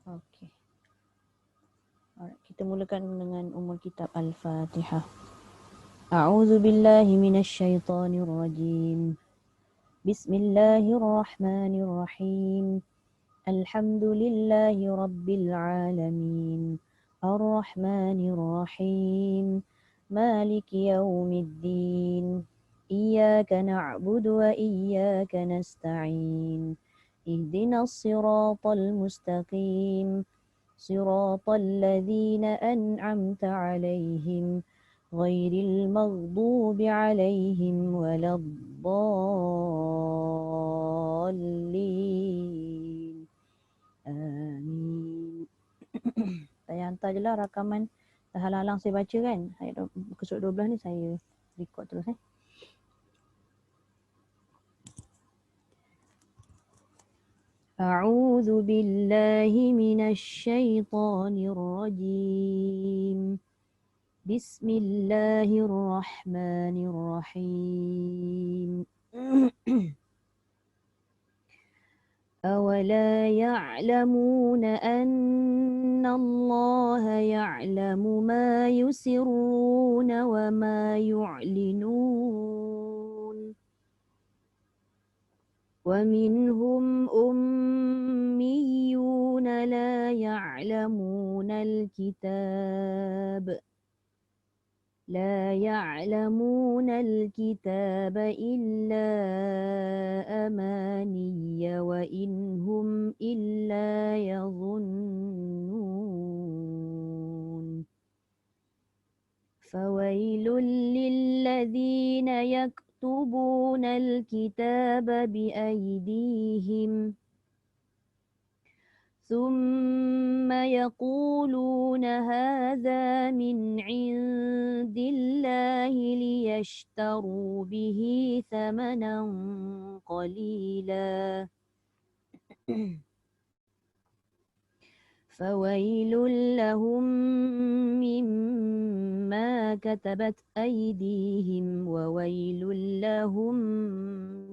Okey. Alright, kita mulakan dengan Kitab Al-Fatihah. A'udzu billahi minasyaitonir rajim. Bismillahirrahmanirrahim. Alhamdulillahi rabbil alamin. Ar-Rahmanir Rahim. Maliki yaumiddin. Iyyaka na'budu wa iyyaka nasta'in. Ihdinas siratal mustaqim. صراط الذين أنعمت عليهم غير المغضوب عليهم ولا الضالين آمين. Saya hantar je lah rakaman. Tak halang-halang saya baca kan. Ayat muka surat 12 ni saya record terus أعوذ بالله من الشيطان الرجيم بسم الله الرحمن الرحيم أولا يعلمون أن الله يعلم ما يسرون وما يعلنون ومنهم أميون لا يعلمون الكتاب إلا أماني وإن هم إلا يظنون فويل للذين يكتبون الكتاب بأيديهم ثم يقولون هذا من عند الله ليشتروا به ثمنا قليلا فويل لهم مما كتبت أيديهم وويل لهم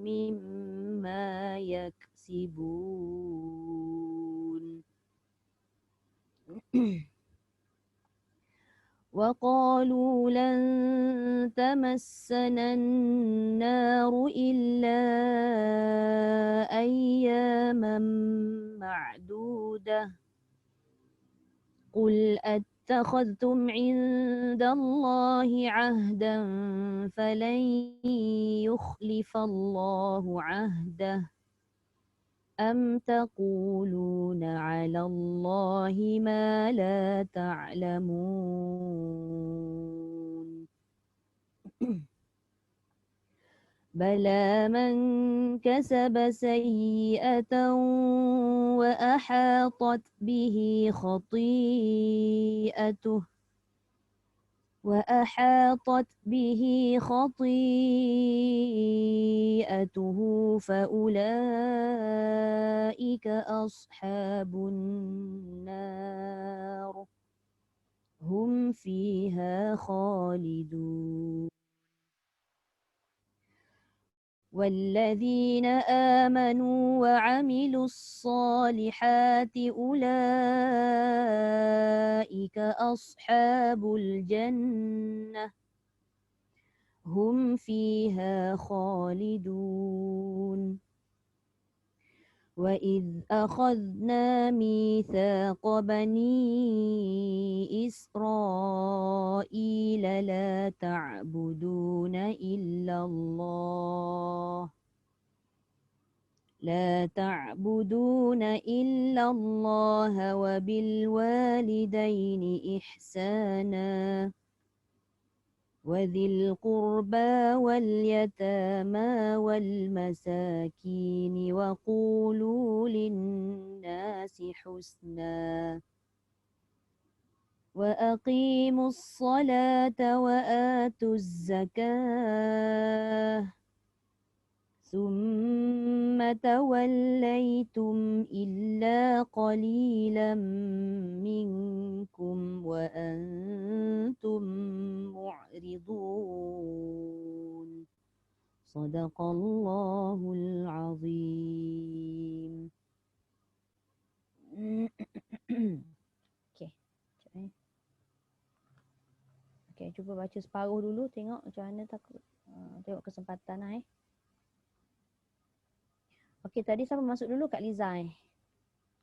مما يكسبون وقالوا لن تمسنا النار إلا أياما معدودة قل أتخذتم عند الله عهدا فلن يخلف الله عهده أم تقولون على الله ما لا تعلمون بلى من كسب سيئة وأحاطت به خطيئته فأولئك أصحاب النار هم فيها خالدون والذين آمنوا وعملوا الصالحات أولئك أصحاب الجنة هم فيها خالدون وإذ أخذنا ميثاق بني إسرائيل لا تعبدون إلا الله وبالوالدين إحسانا وذي القربى واليتامى والمساكين وقولوا للناس حسنا وأقيموا الصلاة وآتوا الزكاة ثم توليتم إلا قليلا منكم وأنتم معرضون صدق الله العظيم Okey. Okey, cuba baca separuh dulu, tengok macam mana takut. Tengok kesempatan lah Okey, tadi siapa masuk dulu? Kak Liza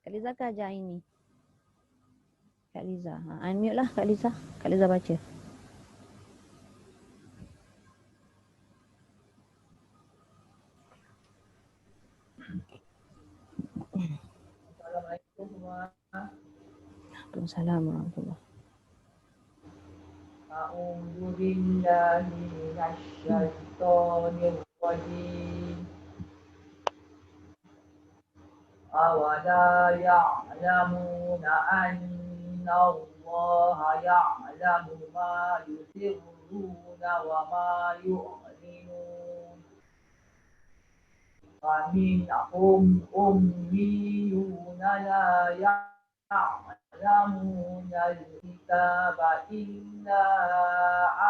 Kak Liza ke ajar ini? Kak Liza. Unmute lah Kak Liza. Kak Liza baca. Assalamualaikum Waalaikumsalam warahmatullahi. A'udzu billahi minasyaitonir rajim. Awala ya'lamuna anna Allaha ya'lamu ma yusirruna wa ma yu'linun. Faminhum ummiyuna la ya'lamuna al-kitaba illa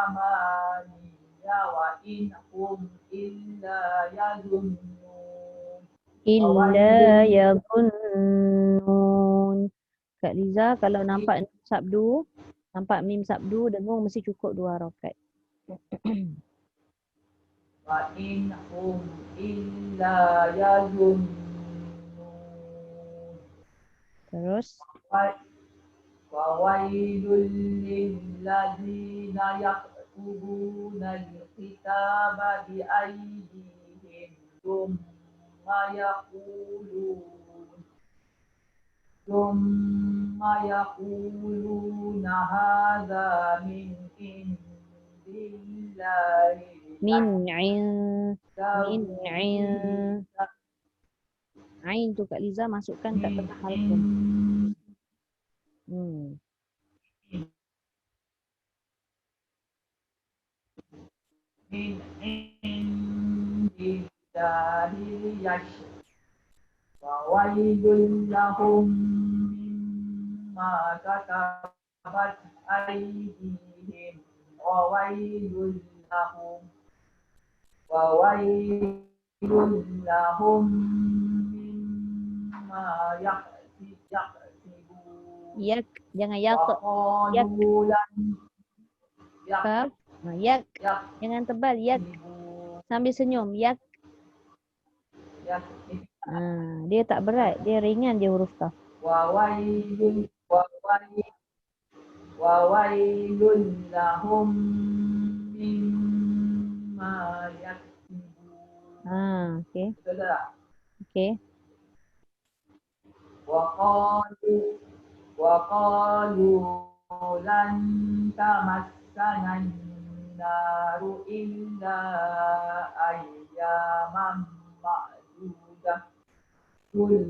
amaniya wa inhum illa yazunnun. Illa yazunnun. Kak Liza, kalau nampak sabdu, nampak mim sabdu, dengung mesti cukup 2 rakaat. Wa inhum illa yazunnun. Terus Fawailul lilladzina yaktubuna al-kitaba bi aydihim thumma yaquluna hadza min indillahi min ain tu Kak Liza masukkan kat tengah halqum. min indillahi Fawailun lahum mimma katabat aydihim Fawailun lahum mimma yaksibun. Yak, jangan yak. Yak. Yak. Jangan tebal. Yak. Sambil senyum. Yak. Dia tak berat. Dia ringan dia huruf kaf. Wawailun lahum mimma yaksibun. Okey. Betul tak? Okey. Waqalu lan tamassana an-naru illa ayyaman ma'dudah. Qul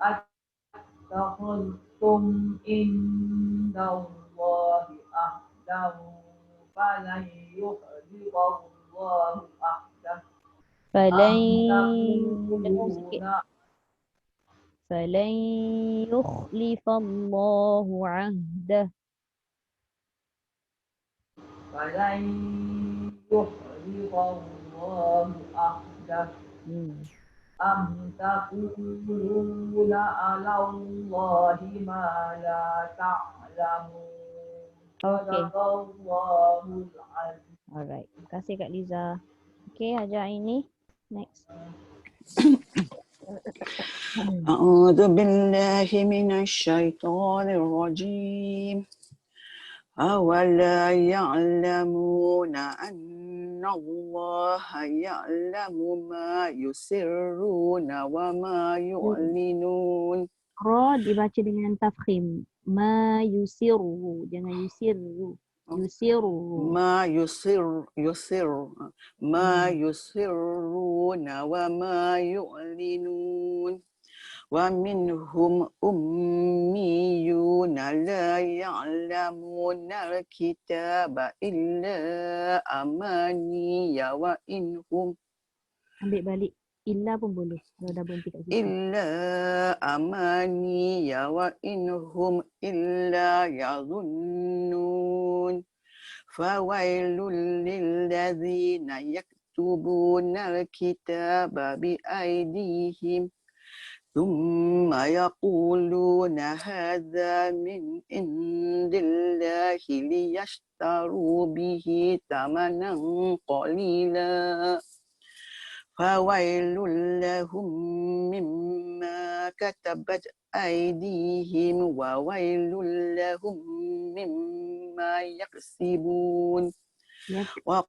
attakhadhtum indallahi ahdan falan yukhliqallahu ahdan. فلن يخلف الله عهده. فلن يخلف الله عهده. أم تقولون على الله ما لا تعلمون. صدق الله العظيم. Alright. Terima kasih Kak Liza. Okay, ajar ini. Next. أعوذ بالله من الشيطان الرجيم أولا يعلمون أن الله يعلم ما يسرون وما يعلنون. Ra dibaca dengan tafkhim. Ma yusirru, jangan yusirru. Yusirru. ما يسرون وما يعلنون. ومنهم أميون لا يعلمون الكتاب إلا أماني وإنهم. Ambil balik. Illa pun boleh. Kalau dah berhenti kat situ. إلا أماني وإنهم إلا يظنون. فويل للذين يكتبون الكتاب بأيديهم ثم يقولون هذا من عند الله ليشتروا به ثمنا قليلا فويل لهم مما كتبت أيديهم وويل لهم مما يكسبون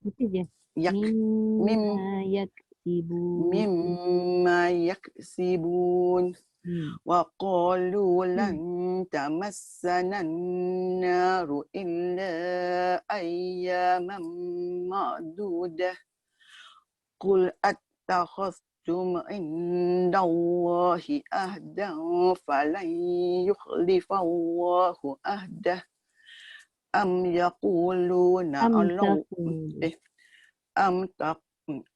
Itu je. Mimma yaksibun. مما يكسبون وقالوا لن تمسنا النار إلا أياما معدودة قل أتخذتم عند الله عهدا فلن يخلف الله عهده أم يقولون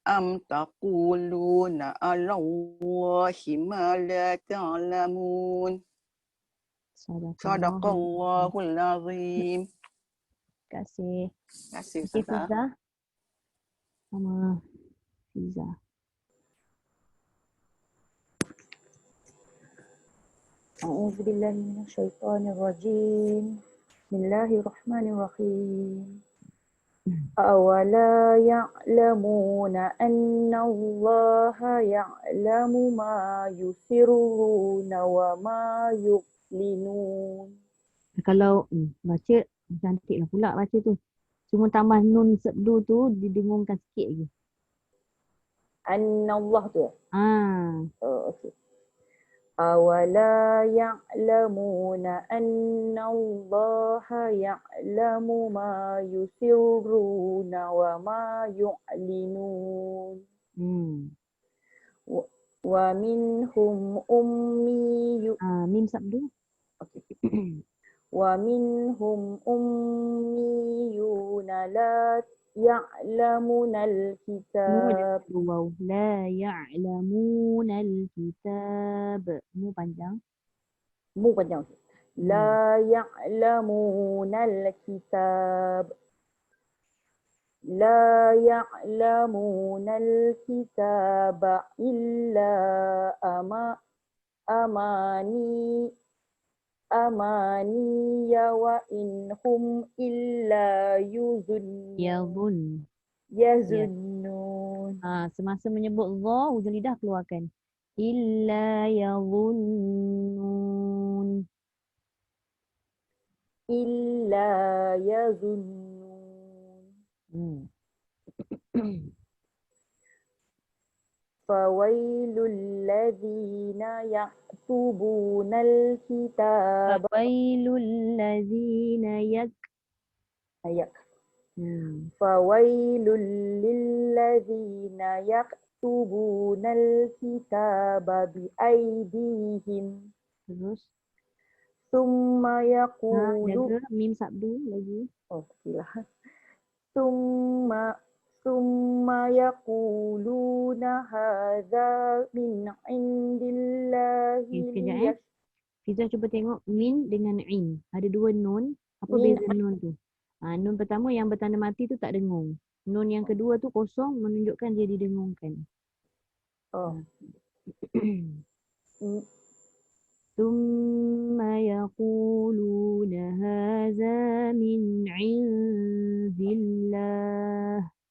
أم تقولون على الله ما لا تعلمون صدق الله العظيم. Terima kasih. Terima kasih Okey, Ustazah. Fiza. Sama Fiza. أعوذ بالله من الشيطان الرجيم. بسم الله الرحمن الرحيم. أولا يعلمون أن الله يعلم ما يسرون وما يعلنون. Kalau baca cantiklah pula baca tu. Cuma tambah nun sebdu tu didengungkan sikit lagi. Allah tu ya? Okey. أولا يعلمون أن الله يعلم ما يسرون وما يعلنون ومنهم أمي ميم sabdu. ومنهم أميون لا يعلمون الكتاب لا يعلمون الكتاب مو panjang لا يعلمون الكتاب لا يعلمون الكتاب إلا أماني وإن هم إلا يظنون. Semasa menyebut dha hujung lidah keluarkan. Illa yazunnun. Illa yazunnun. Fawailul ladzina yaktubuna al-kitab. Fawailul ladzina Fawailul lilladzina yaktubuna al-kitaba biaydihim. Terus Summa yaqulu. Jaga mim sabdu lagi. Okeylah. Summa yaquluna hadza min indillahi. Sekejap Fiza cuba tengok min dengan in. Ada dua nun. Apa beza nun tu? Nun pertama yang bertanda mati tu tak dengung. Nun yang kedua tu kosong menunjukkan dia didengungkan. Thumma yaquluna hadza min indillah.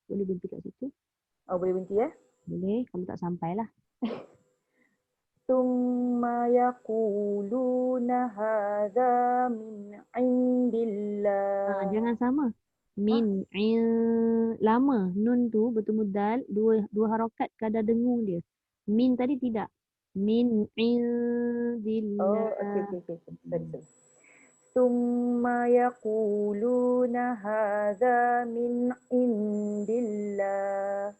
Boleh berhenti kat situ? Boleh berhenti ya? Boleh, kamu tak sampailah. Thumma yaquluna hadza min indillah. Jangan sama. Min lama nun tu bertemu dal dua harakat kadar dengung dia. Min tadi tidak. Min indillah. Okey. Sorry. Thumma yaquluna hadza min indillah.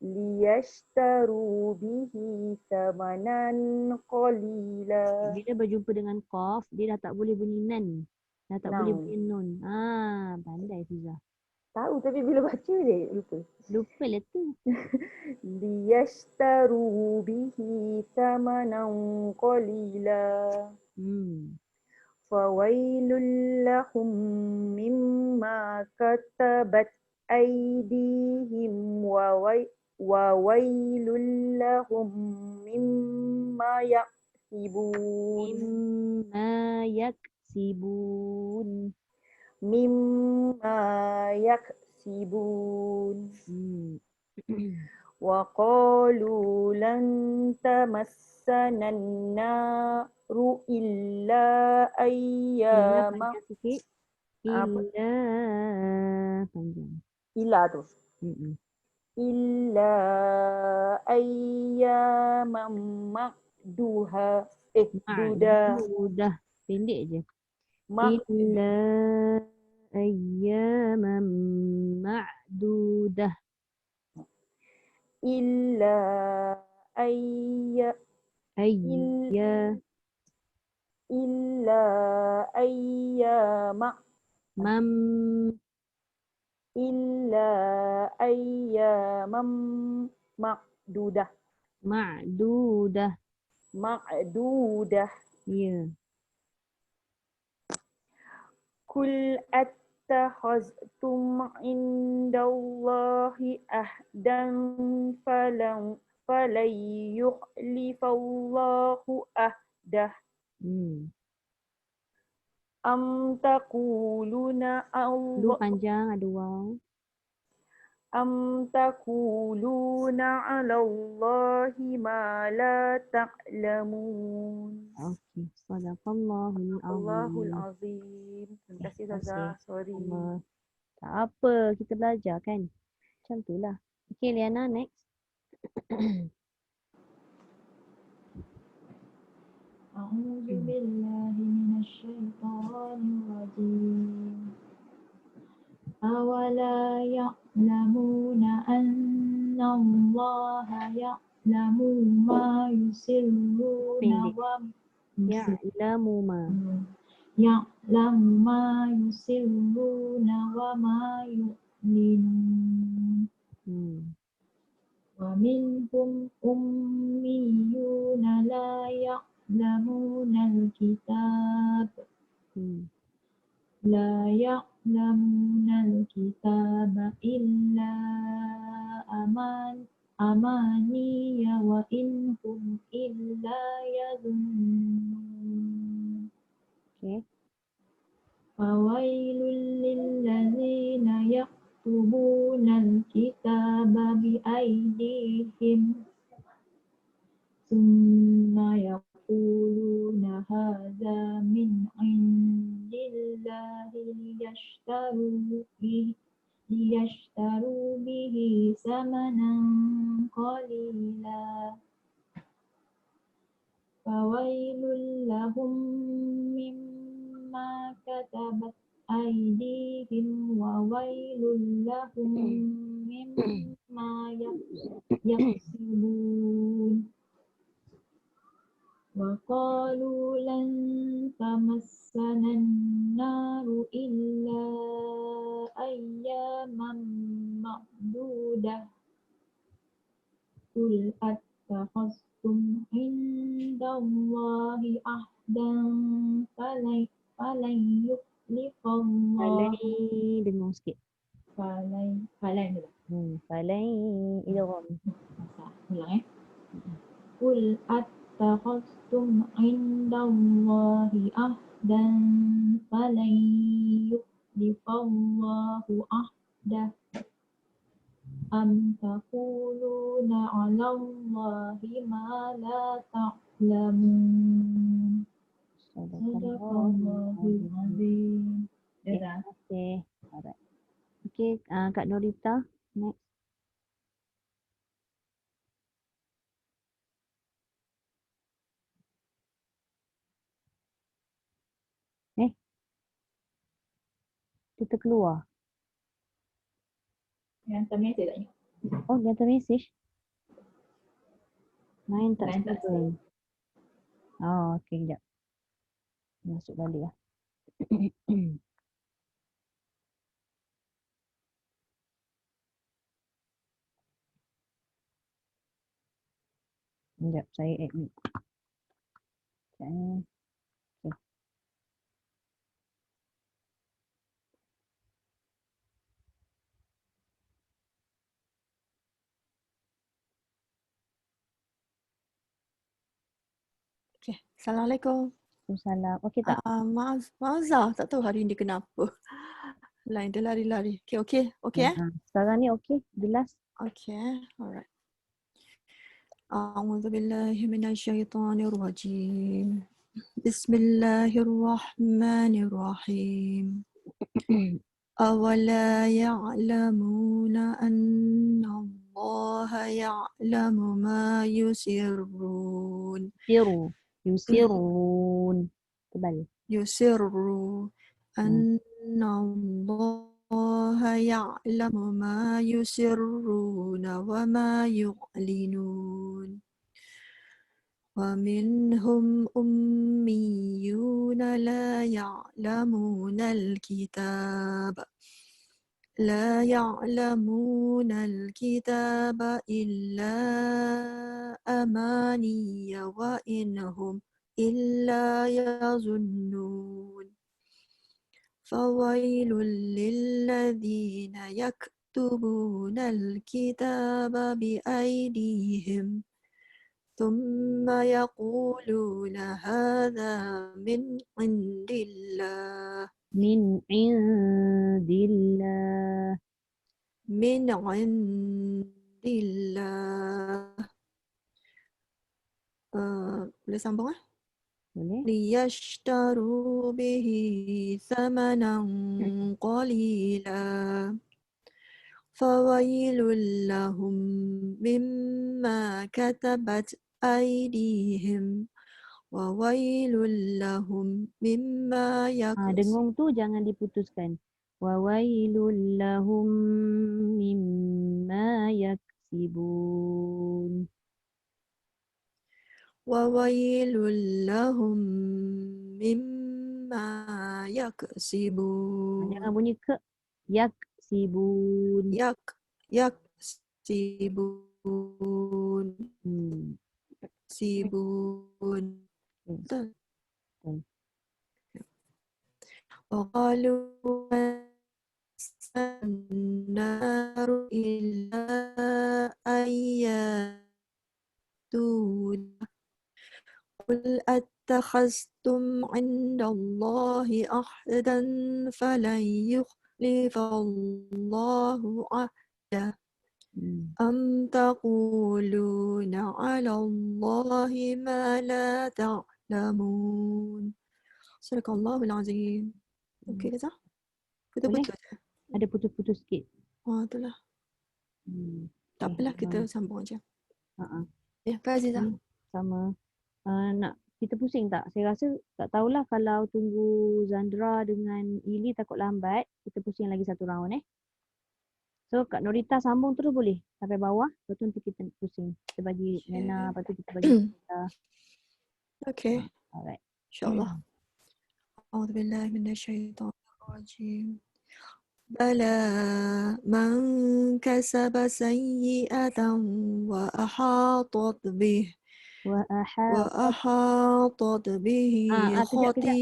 Liyashtaru bihi thamanan qalila. Bila berjumpa dengan qaf, dia dah tak boleh bunyi nan. Dah tak boleh bunyi nun. Pandai Fiza. Tahu tapi bila baca dia lupa. Lupa letter. Liyashtaru bihi thamanan qalila. Fawailul lahum mimma katabat aydihim wa وويل لهم مما يكسبون مما يكسبون. مما يكسبون Hmm. وقالوا لن تمسنا النار إلا Illa أياما panjang sikit. apa? Illa panjang. إلا tu Mm-mm. إلا أياما معدوها دودا Ma'dudah. Pendek je. مع Illa ayyaman ma'dudah. إلا أي Ayya إلا أياما mam إلا أياما معدودة ma'dudah. معدودة Ya. قل أتخذتم عند الله أهدا فلن يخلف الله أهده Hmm. أم تقولون Lu panjang ada waw. أم تقولون على الله ما لا تعلمون Okey. Sadaqallahul Allahul azim. Azim. Terima kasih Terima kasih. Ustazah. Sorry. Allah. Tak apa, kita belajar kan. Macam tu lah. Okay, Liana, next. أعوذ بالله من الشيطان الرجيم أولا يعلمون أن الله يعلم ما يسرون Pendek. وما Ya'lamu ma. يعلم ما يسرون وما يعلنون Hmm. ومنهم أميون لا يعلمون الكتاب Hmm. لا يعلمون الكتاب إلا أماني وإن هم إلا يظنون Okay. فويل للذين يكتبون الكتاب بأيديهم ثم يقولون هذا من عند الله ليشتروا به ثمنا قليلا فويل لهم مما كتبت أيديهم وويل لهم مما يكسبون وقالوا لن تمسنا النار إلا أياما معدودة قل أتخذتم عند الله عهدا فلن يخلف الله Falai. Dengar sikit. فلن dulu. Falai. Idgham. Ulang قل أتخذتم عند الله عهدا فلن يخلف الله عهده أم تقولون على الله ما لا تعلمون صدق الله العظيم. Terima kasih. Alright. Okay, Kak Norita, next. Dia terkeluar. Yang termesej tak ingat. Oh, dia hantar message. Main tak Line tak stable. Oh, okay, sekejap. Masuk balik lah. Sekejap, saya admit. Sekejap. Okay. Okay. Assalamualaikum. Salam. Okey tak? Maaf Zah, tak tahu hari ni kenapa. Line dia lari-lari. Okay. Sekarang ni okey, jelas. Okay, alright. أعوذ بالله من الشيطان الرجيم. بسم الله الرحمن الرحيم. أولا يعلمون أن الله يعلم ما يسرون Yusirun. Tebal. أن الله يعلم ما يسرون وما يعلنون ومنهم أميون لا يعلمون الكتاب إلا أماني وإن هم إلا يظنون فويل للذين يكتبون الكتاب بأيديهم ثم يقولون هذا من عند الله Min indillah. Boleh sambung Boleh? liyashtaru bihi thamanan qalila fawailul lahum mimma katabat aydihim wa wailul lahum mimma Dengung tu jangan diputuskan. Wa wailul lahum mimma yaksibun. wawailul lahum mimma yaksibun. Jangan bunyi ke. Yaksibun. Yaksibun. Yaksibun. Betul. وقالوا النار إلا أياتون قل أتخذتم عند الله عهدا فلن يخلف الله عهده أم تقولون على الله ما لا تعلمون صدق الله العظيم. Okey ke Zah? Betul-betul. Ada putus-putus sikit. Itulah. Tak apalah, kita sambung aja. Ya, Kak Azizah. Sama. Nak kita pusing tak? Saya rasa tak tahulah kalau tunggu Zandra dengan Ili takut lambat. Kita pusing lagi satu round So Kak Norita sambung terus boleh sampai bawah. Lepas tu nanti kita pusing. Kita bagi Nena, lepas tu kita bagi kita. Okay. Alright. InsyaAllah. أعوذ بالله من الشيطان الرجيم بلى من كسب سيئة وأحاطت به خطيئته.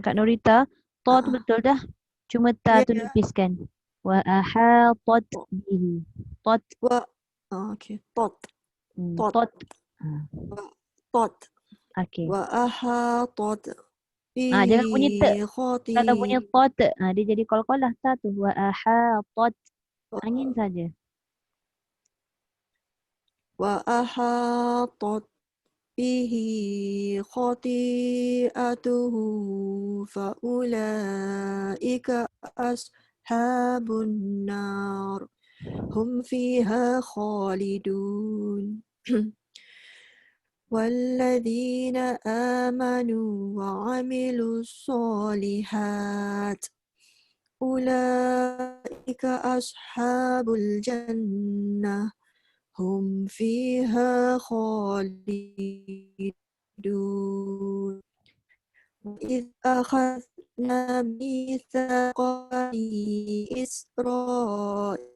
Kak Norita, to tu betul dah. Cuma ta tu nipiskan. Wa ahatat bihi. Tot. Okay. Tot. Okay. Wa ahatat bihi jangan bunyi te. Kalau bunyi tot, dia jadi qalqalah ta tu. Wa ahatat. Angin saja. Wa ahatat bihi khati'atuhu fa ulaika ashabun nar hum fiha khalidun. والذين آمنوا وعملوا الصالحات أولئك أصحاب الجنة هم فيها خالدون وإذ أخذنا ميثاق بني إسرائيل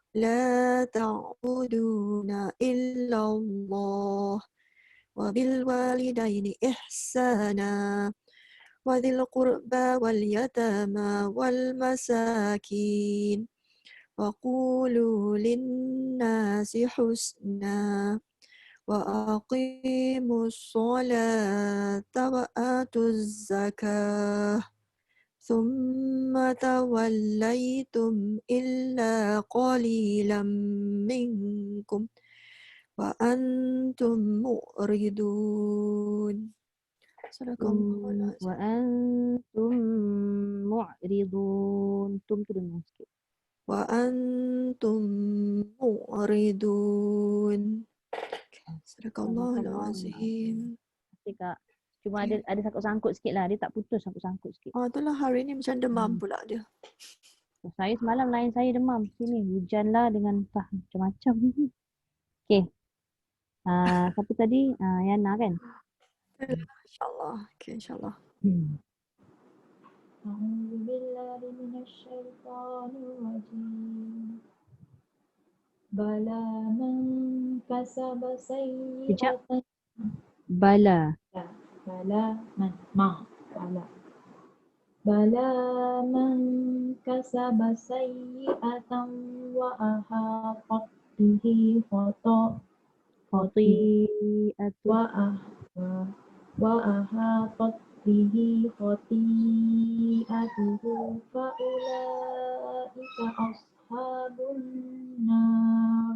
لا تعبدون إلا الله وبالوالدين إحسانا وذي القربى واليتامى والمساكين وقولوا للناس حسنا وأقيموا الصلاة وآتوا الزكاة ثم توليتم إلا قليلا منكم وأنتم معرضون. صدق الله العظيم. وأنتم معرضون. Tum tu dengar sikit. وأنتم معرضون. صدق الله العظيم. Okey Kak. Cuma ada sangkut-sangkut sikit lah. Dia tak putus sangkut-sangkut sikit. Itulah hari ni macam demam pula dia. Saya semalam lain saya demam. Sini hujan lah dengan macam-macam. Okey. Siapa tadi? Yana kan? InsyaAllah. Okay, insyaAllah. أعوذ بالله من الشيطان الرجيم بلى من كسب Kejap. سيئة Bala. بلى من بلى من كسب سيئة وأحاطت به Khati'atu. وأحاطت به خطيئته فأولئك أصحاب النار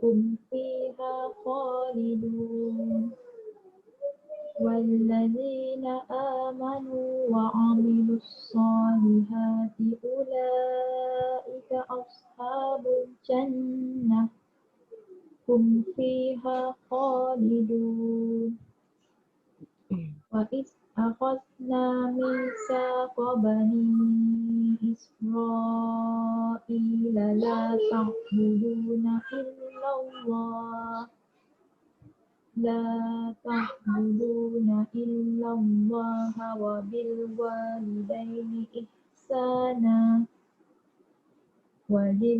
هم فيها خالدون والذين آمنوا وعملوا الصالحات أولئك أصحاب الجنة هم فيها خالدون وإذ أخذنا ميثاق بني إسرائيل لا تعبدون إلا الله وبالوالدين إحسانا وذي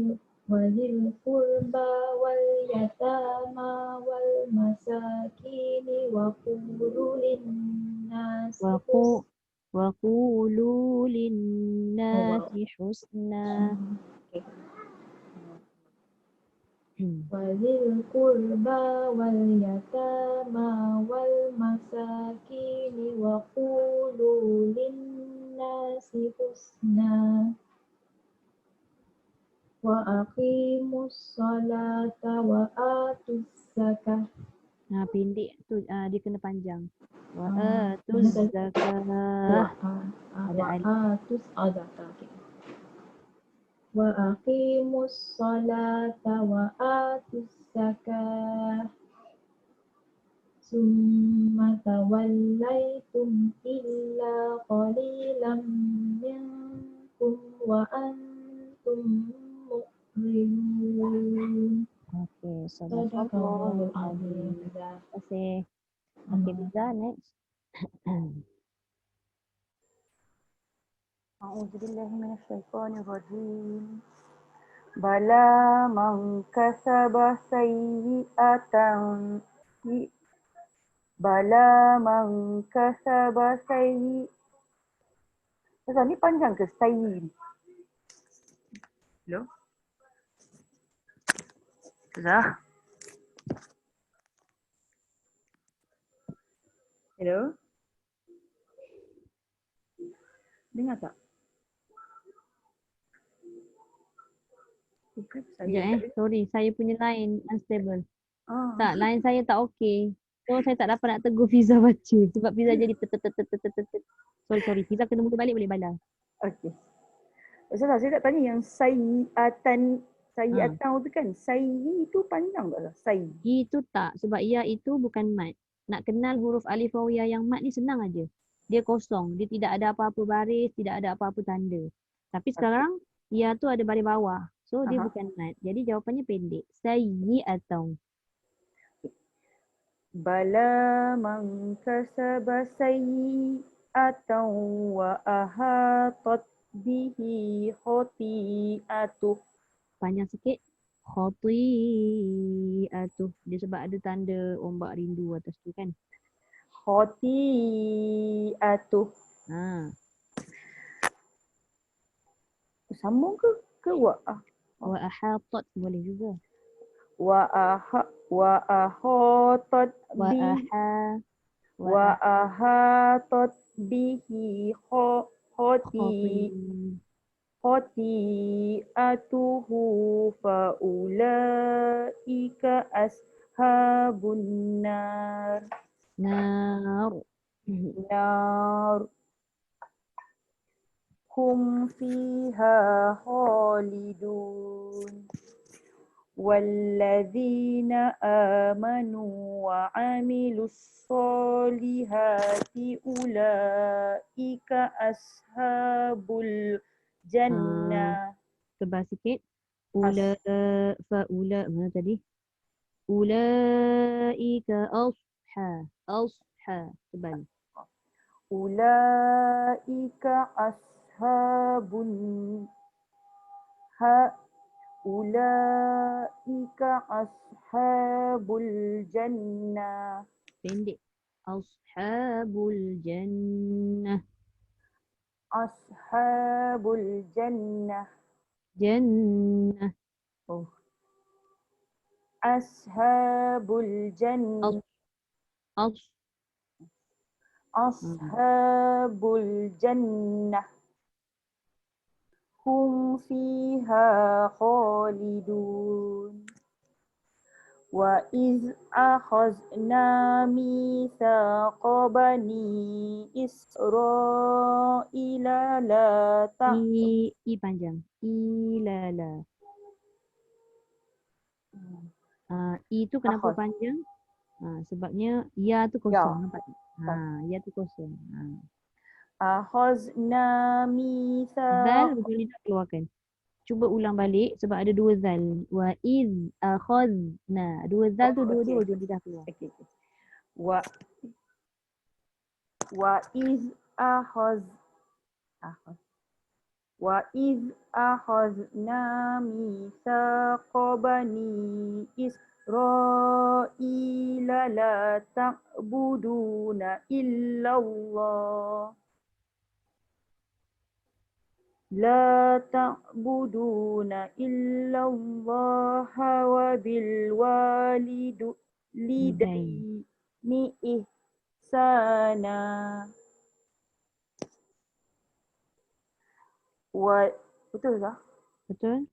القربى واليتامى والمساكين وقولوا للناس حسنا. وذي القربى واليتامى والمساكين وقولوا للناس حسنا وأقيموا الصلاة وآتوا الزكاة. Pendek tu dia kena panjang. Wa'atuz zakah. وأقيموا الصلاة وآتوا الزكاة ثم توليتم إلا قليلا منكم وأنتم مؤمنون. Okey, sadaqallahul azim. Terima kasih. Okey, Biza next. أعوذ بالله من الشيطان الرجيم بلى من كسب سيئة ni panjang ke sayyi? Hello? Zah? Hello? Dengar tak? Bukan saya. Sorry, saya punya line unstable. Tak, line saya tak okey. So saya tak dapat nak tegur Fiza baca sebab Fiza jadi sorry. Fiza kena mula balik boleh bala. Okey. Ustazah, saya tak tanya yang sayyi'atan tu kan. Sayyi tu panjang tak lah? Sayyi. Itu tak, sebab ya itu bukan mat. Nak kenal huruf alif waw ya yang mat ni senang aja. Dia kosong, dia tidak ada apa-apa baris, tidak ada apa-apa tanda. Tapi sekarang ya tu ada baris bawah. So dia bukan mat. Jadi jawapannya pendek. Sayyi'atun. Bala man kasaba sayyi'atan wa ahatat bihi khati'atuh. Panjang sikit. Khati'atuh. Dia sebab ada tanda ombak rindu atas tu kan. Khati'atuh. Ha. Sambung ke wa'ah? Wa ahatat boleh juga. وأحاطت به وأحاطت به خطيئته فأولئك أصحاب النار هم فيها خالدون والذين آمنوا وعملوا الصالحات أولئك أصحاب الجنة. Tebal sikit. Mana tadi? Ulaika tebal. Ulaika ashabul jannah. Pendek. Ashabul jannah. Ashabul jannah. Jannah. Oh. Ashabul jannah. Ashabul jannah. Hum fiha khalidun. Wa iz akhazna mithaqa bani Israila la I panjang. Ilala. I tu kenapa panjang? Sebabnya ya tu kosong. Nampak? Ya tu kosong. Akhazna mithaqa. Zal boleh tak keluarkan? Cuba ulang balik sebab ada dua zal. Wa iz akhazna. Dua zal tu dua-dua je lidah keluar. Wa iz akhazna mithaqa bani Israila la ta'buduna illallah. La ta'buduna illallah wa bil walidaini ihsana. Betul tak? Betul?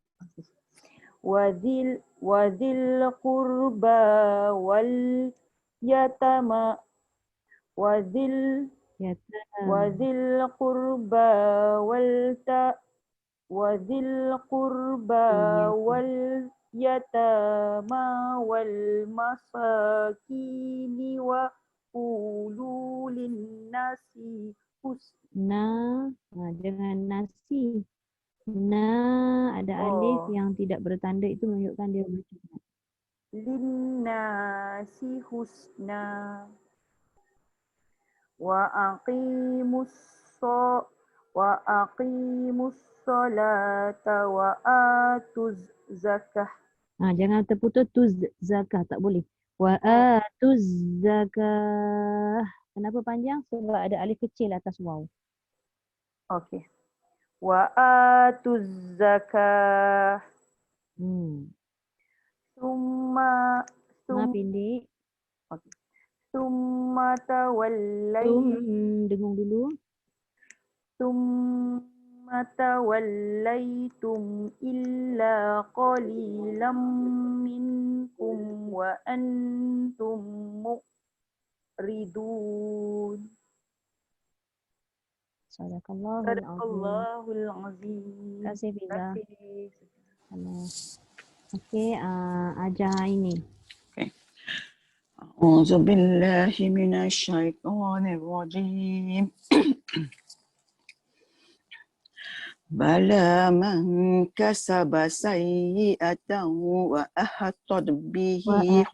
Wadil qurba wal yatama wadil qurba wal yatama wal masakini wa ululin nasi dengan nasi. Ada alif yang tidak bertanda itu menunjukkan dia berjumlah. Linnasi husna wa aqimus salata wa atuz zakah. Jangan terputus tuz zakah, tak boleh. Wa atuz zakah. Kenapa panjang? Sebab ada alif kecil atas waw. Okey. Wa atuz zakah. Summa pendek. Okey. Summa dengung dulu. Summa tawallaitum illa qalilam minkum wa antum mu'ridun. Sadaqallahul azim. Terima kasih Fiza. Okey, ajar ini. A'udzu billahi minasy syaithanir rajim. Bala man kasaba sayyi'atan wa ahatat bihi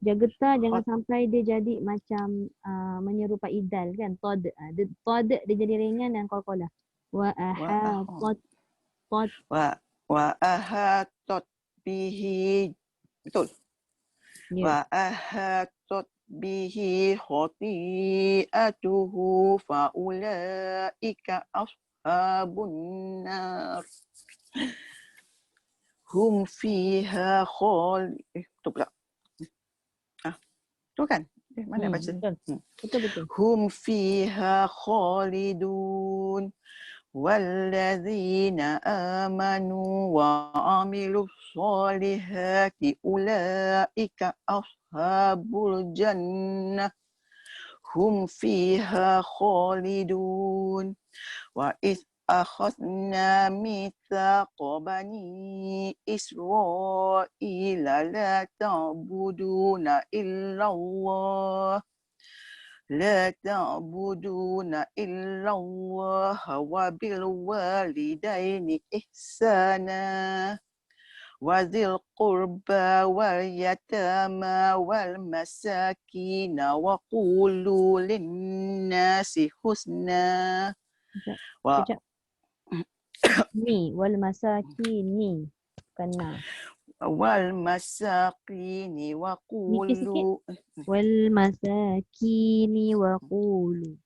Jaga ta jangan sampai dia jadi macam menyerupai dal kan. Tod dia jadi ringan dan qalqalah. Wa ahatat bihi. Betul. Wa ahatat bihi khati'atuhu fa ulaika ashabun nar hum fiha tu pula. Tu kan? Mana baca ni? Betul. Hum fiha khalidun walladzina amanu wa amilus solihati ulaika ashabul jannah hum fiha khalidun wa iz akhadna mitsaqa bani Israila la ta'buduna illallah wa bil walidaini ihsana wa dzil qurba wal yatama wal masakin wa qulu lin-nasi husna wa Sekejap. Ni wal masakini bukan na. wal masakini wa Mikir sikit. qulu Wal masakini wa qulu.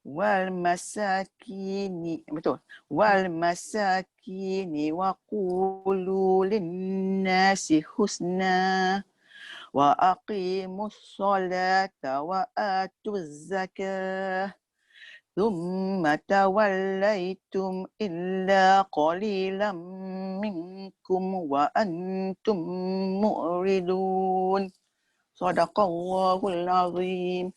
wal masakini betul wal masakini wa qulu lin-nasi husna wa aqimus salata wa atuz zakah thumma tawallaitum illa qalilan minkum wa antum mu'ridun. Sadaqallahul azim.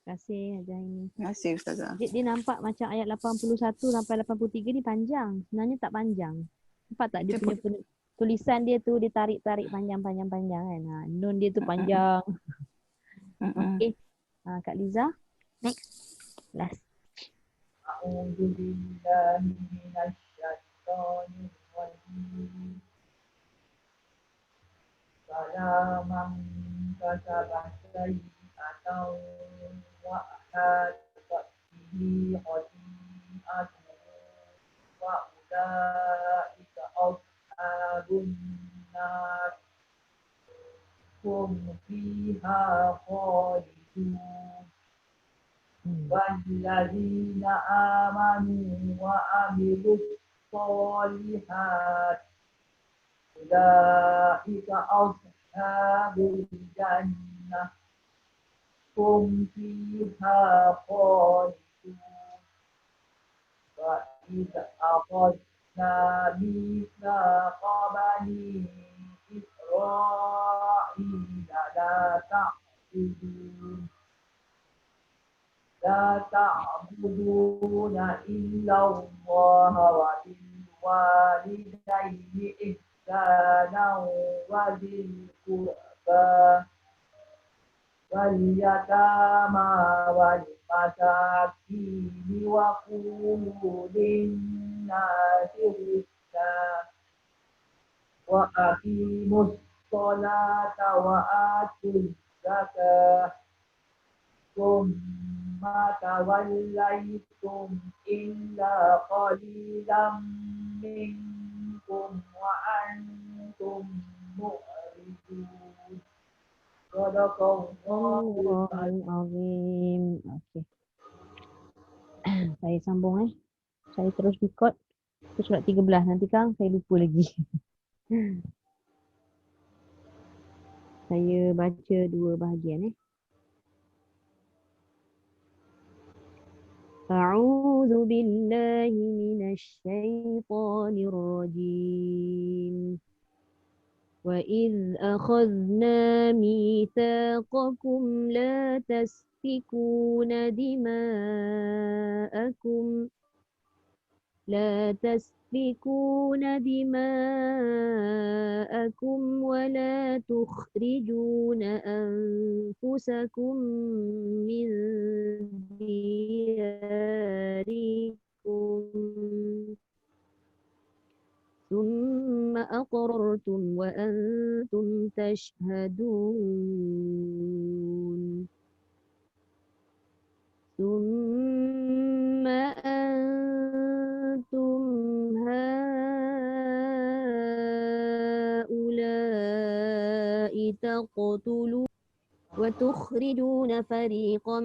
Terima kasih Hajah ini. Terima kasih Ustazah. Dia nampak macam ayat 81 sampai 83 ni panjang. Sebenarnya tak panjang. Nampak tak dia punya tulisan dia tu dia tarik-tarik panjang kan. Nun dia tu panjang. Okey. Kak Liza. Next. Last. A'udzu billahi minasyaitonir rajim. Salaman kasabah atau wa ahatat bihi khati'atuhu wa ulaika ashabun nar hum fiha khalidun walladzina amanu wa amilus solihat ulaika ashabul jannah hum fiha khalidun wa idza akhadna mitsaqa bani Israila la ta'buduna illa Allah wa bil walidayni ihsana wa dhil qurba wal yatama wal masakin wa qulu lin-nasi husna wa aqimus sholata wa atuz zakah thumma tawallaytum illa qalilan minkum wa antum mu'ridun. Sadaqallahul Azim. Okey. Saya sambung Saya terus record ke surat 13. Nanti Kang saya lupa lagi. Saya baca 2 bahagian A'udzu billahi minasy syaithanir rajim. وَإِذْ أَخَذْنَا مِيثَاقَكُمْ لَا تَسْفِكُونَ دماءكم ولا تخرجون أنفسكم من دياركم ثم أقررتم وأنتم تشهدون ثم أنتم هؤلاء تقتلون وتخرجون فريقا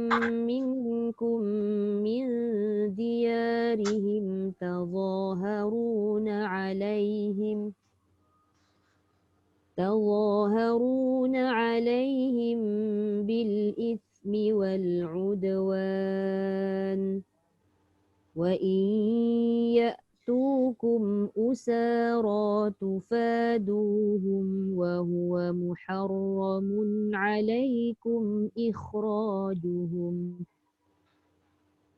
منكم من ديارهم تظاهرون عليهم بالإثم والعدوان وإن يأتوكم أسارى تفادوهم وهو محرم عليكم إخراجهم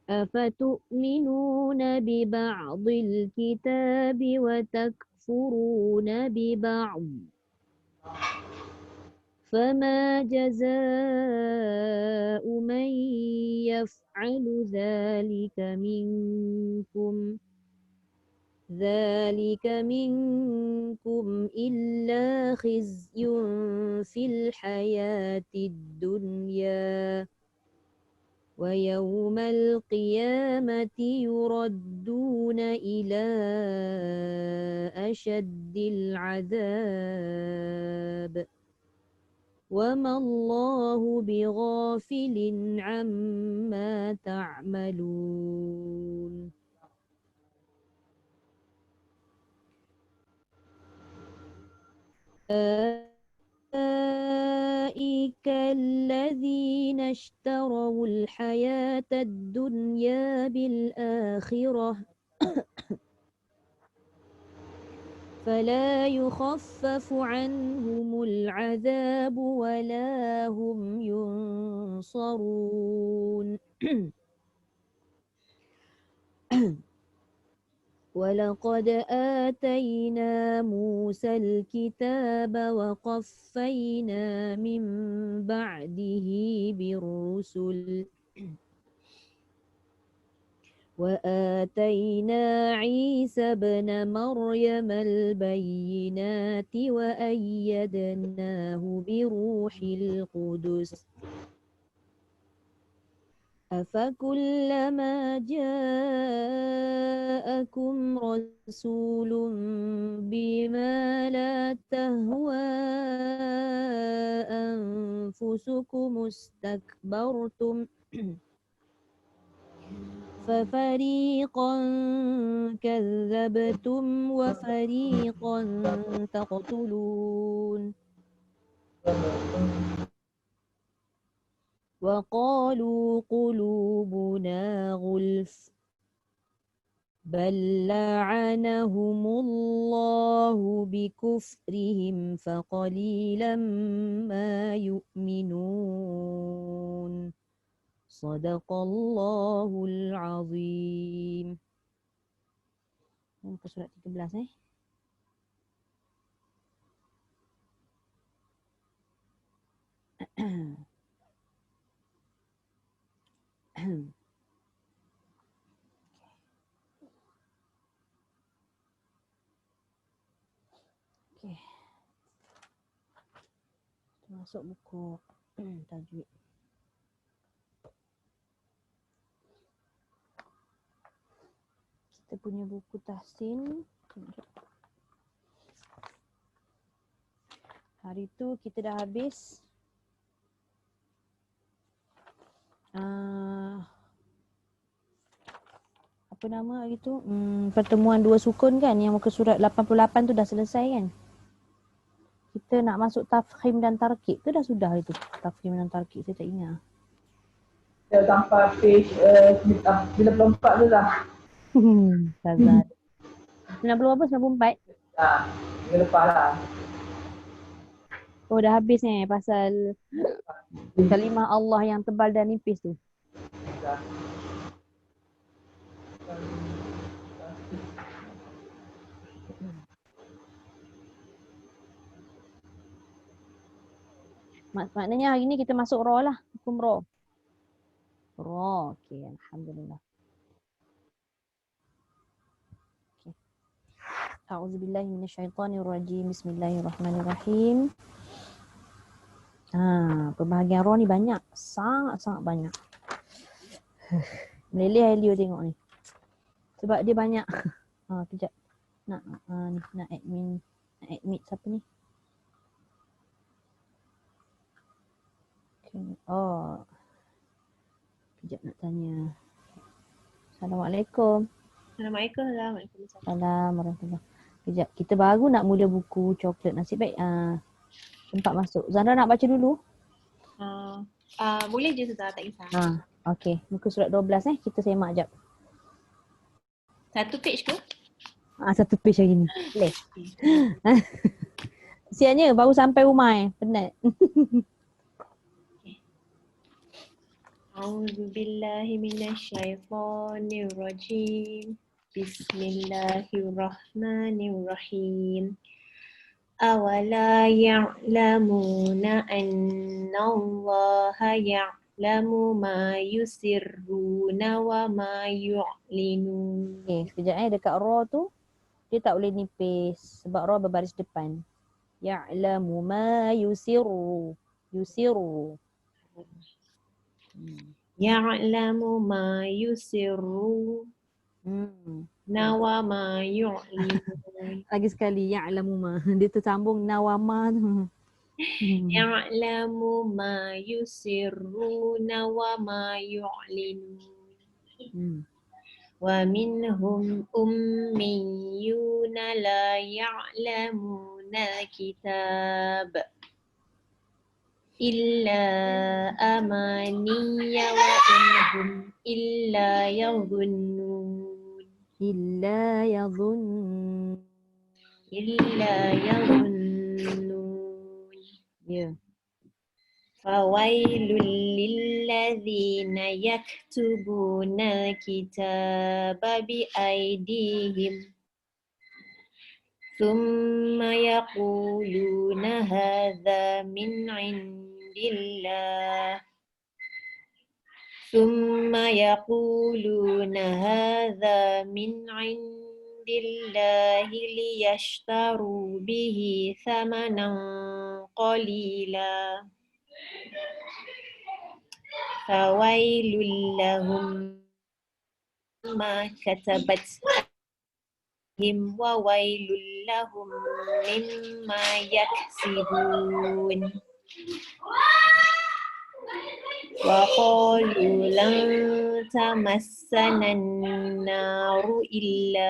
أفتؤمنون ببعض الكتاب وتكفرون ببعض فما جزاء من يفعل ذلك منكم إلا خزي في الحياة الدنيا ويوم القيامة يردون إلى أشد العذاب وما الله بغافل عما تعملون أولئك الذين اشتروا الحياة الدنيا بالآخرة فلا يخفف عنهم العذاب ولا هم ينصرون ولقد آتينا موسى الكتاب وقفينا من بعده بالرسل وآتينا عيسى ابن مريم البينات وأيدناه بروح القدس أفكلما جاءكم رسول بما لا تهوى أنفسكم استكبرتم ففريقا كذبتم وفريقا تقتلون وقالوا قلوبنا غلف بل لعنهم الله بكفرهم فقليلا ما يؤمنون صدق الله العظيم. Muka surat 13 Okay. Masuk buku tajwid. Kita punya buku tahsin. Hari tu kita dah habis apa nama hari tu? Pertemuan dua sukun kan, yang muka surat 88 tu dah selesai kan. Kita nak masuk tafkhim dan tarkib tu dah sudah itu. Tafkhim dan tarkib saya tak ingat. Saya sampai page 94 tu lah. Kazan. 90 apa? 94? Ha, minggu lepas lah. Oh dah habis ni pasal kalimah Allah yang tebal dan nipis tu. Maknanya hari ni kita masuk ra lah. Hukum ra. Ra. Okey, alhamdulillah. Okey. A'udzubillahi minasyaitonirrajim. Bismillahirrahmanirrahim. Pembahagian ra ni banyak, sangat-sangat banyak. Meleleh Elio tengok ni. Sebab dia banyak. Kejap. Nak admit siapa ni? Oh, kejap nak tanya. Assalamualaikum. Assalamualaikum. Waalaikumsalam. Assalamualaikum warahmatullahi. Kejap, kita baru nak mula buku coklat. Nasib baik tempat masuk. Zandra nak baca dulu? Boleh je Ustazah, tak kisah. Okey, muka surat 12 kita semak jap. Satu page ke? Satu page hari ni. Boleh. Siapnya baru sampai rumah penat. A'udzu billahi minasyaitonir rajim. Bismillahirrahmanirrahim. Awala ya'lamuna anna Allaha ya'lamu ma yusirruna wa ma yu'linun. Okey, sekejap dekat ra tu dia tak boleh nipis sebab ra berbaris depan. Ya'lamu ma yusirru. Yusirru. Ya'lamu ma yusirru nawama yu'linun. Lagi sekali ya'lamu ma. Dia tersambung nawama tu. Ya'lamu ma yusirru nawama yu'linun. Wa minhum ummiyuna la ya'lamuna kitab illa amaniya wa innahum illa yadhunnun. Illa yadhun. Ya. Fawailul lilladzina yaktubuna kitaba bi aydihim thumma yaquluna hadza min indillah liyashtaru bihi thamanan qalila. Fawailul lahum ma katabat him wa wailul lahum mimma yaksibun. Wa qalu lan tamassana an-naru illa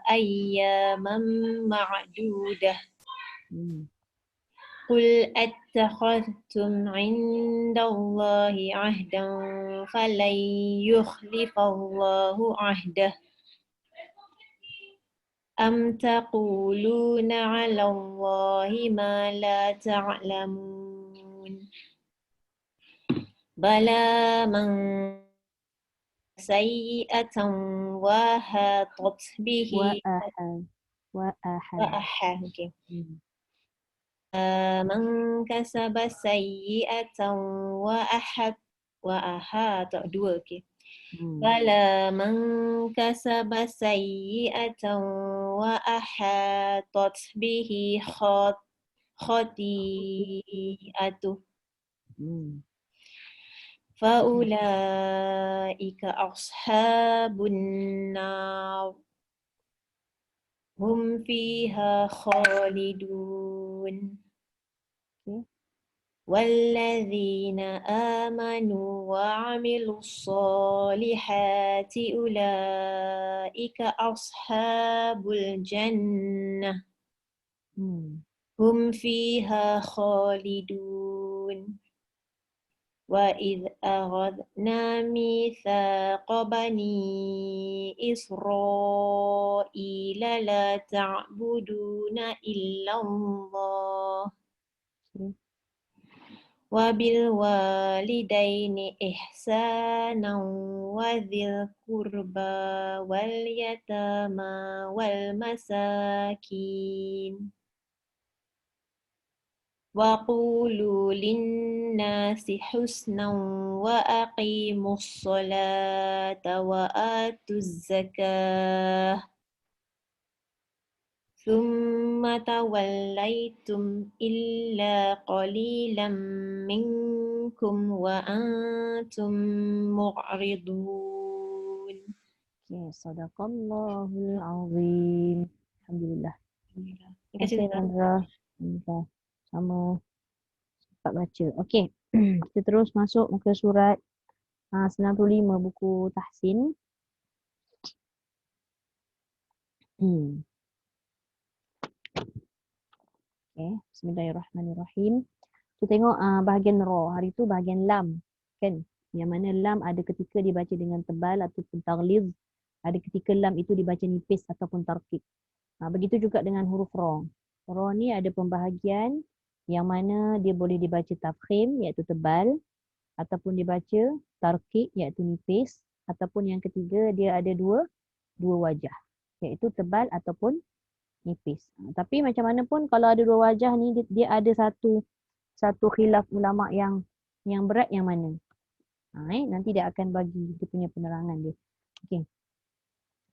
ayyaman ma'dudah. Qul attakhadhtum 'indallahi 'ahdan falan yukhlifallahu 'ahdah. Am taquluna 'ala Allahi ma la ta'lamun. Bala man sayyi'atan wa hatat bihi Wa aha. Okay. Man kasaba sayyi'atan wa ahatat dua. Okay. Bala man kasaba sayyi'atan wa ahatat bihi khati'atuh. Faulaika ashabun nar hum fiha khalidun. Walladzina amanu wa 'amilus solihati ulaika ashabul jannah hum fiha khalidun. Wa idh aghadna mithaqa bani Israila la ta'buduna illa Allah wa bil walidaini ihsanan wa dhil qurba wal yatama wal masakin. Wa qulu linnasi husnan wa aqimus salata wa atuz zakah. Thumma tawallaitum illa qalilan minkum wa antum mu'ridun. Okay, sadaqallahul azim. Alhamdulillah. Terima kasih Zandra. Zandra. Alhamdulillah. Sama cepat baca. Okey. Kita terus masuk ke surat 95 buku Tahsin. Okay, bismillahirrahmanirrahim. Kita tengok bahagian ra. Hari tu bahagian lam. Kan? Yang mana lam ada ketika dibaca dengan tebal ataupun taghlidh. Ada ketika lam itu dibaca nipis ataupun tarqiq. Begitu juga dengan huruf ra. Ra ni ada pembahagian yang mana dia boleh dibaca tafkhim iaitu tebal ataupun dibaca tarqiq iaitu nipis ataupun yang ketiga dia ada dua wajah iaitu tebal ataupun nipis. Tapi macam mana pun kalau ada dua wajah ni dia ada satu khilaf ulama yang berat yang mana. Nanti dia akan bagi dia punya penerangan dia. Okey.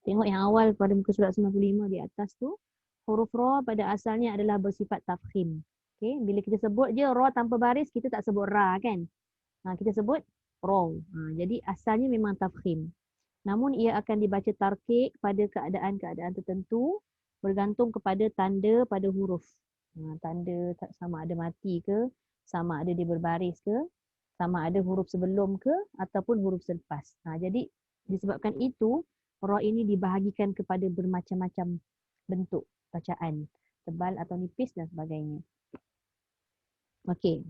Tengok yang awal pada muka surat 95 di atas tu, huruf ra pada asalnya adalah bersifat tafkhim. Okey, bila kita sebut je ra tanpa baris kita tak sebut ra kan. Kita sebut ra. Jadi asalnya memang tafkhim. Namun ia akan dibaca tarqiq pada keadaan-keadaan tertentu bergantung kepada tanda pada huruf. Tanda sama ada mati ke, sama ada dia berbaris ke, sama ada huruf sebelum ke ataupun huruf selepas. Jadi disebabkan itu ra ini dibahagikan kepada bermacam-macam bentuk bacaan, tebal atau nipis dan sebagainya. Okey.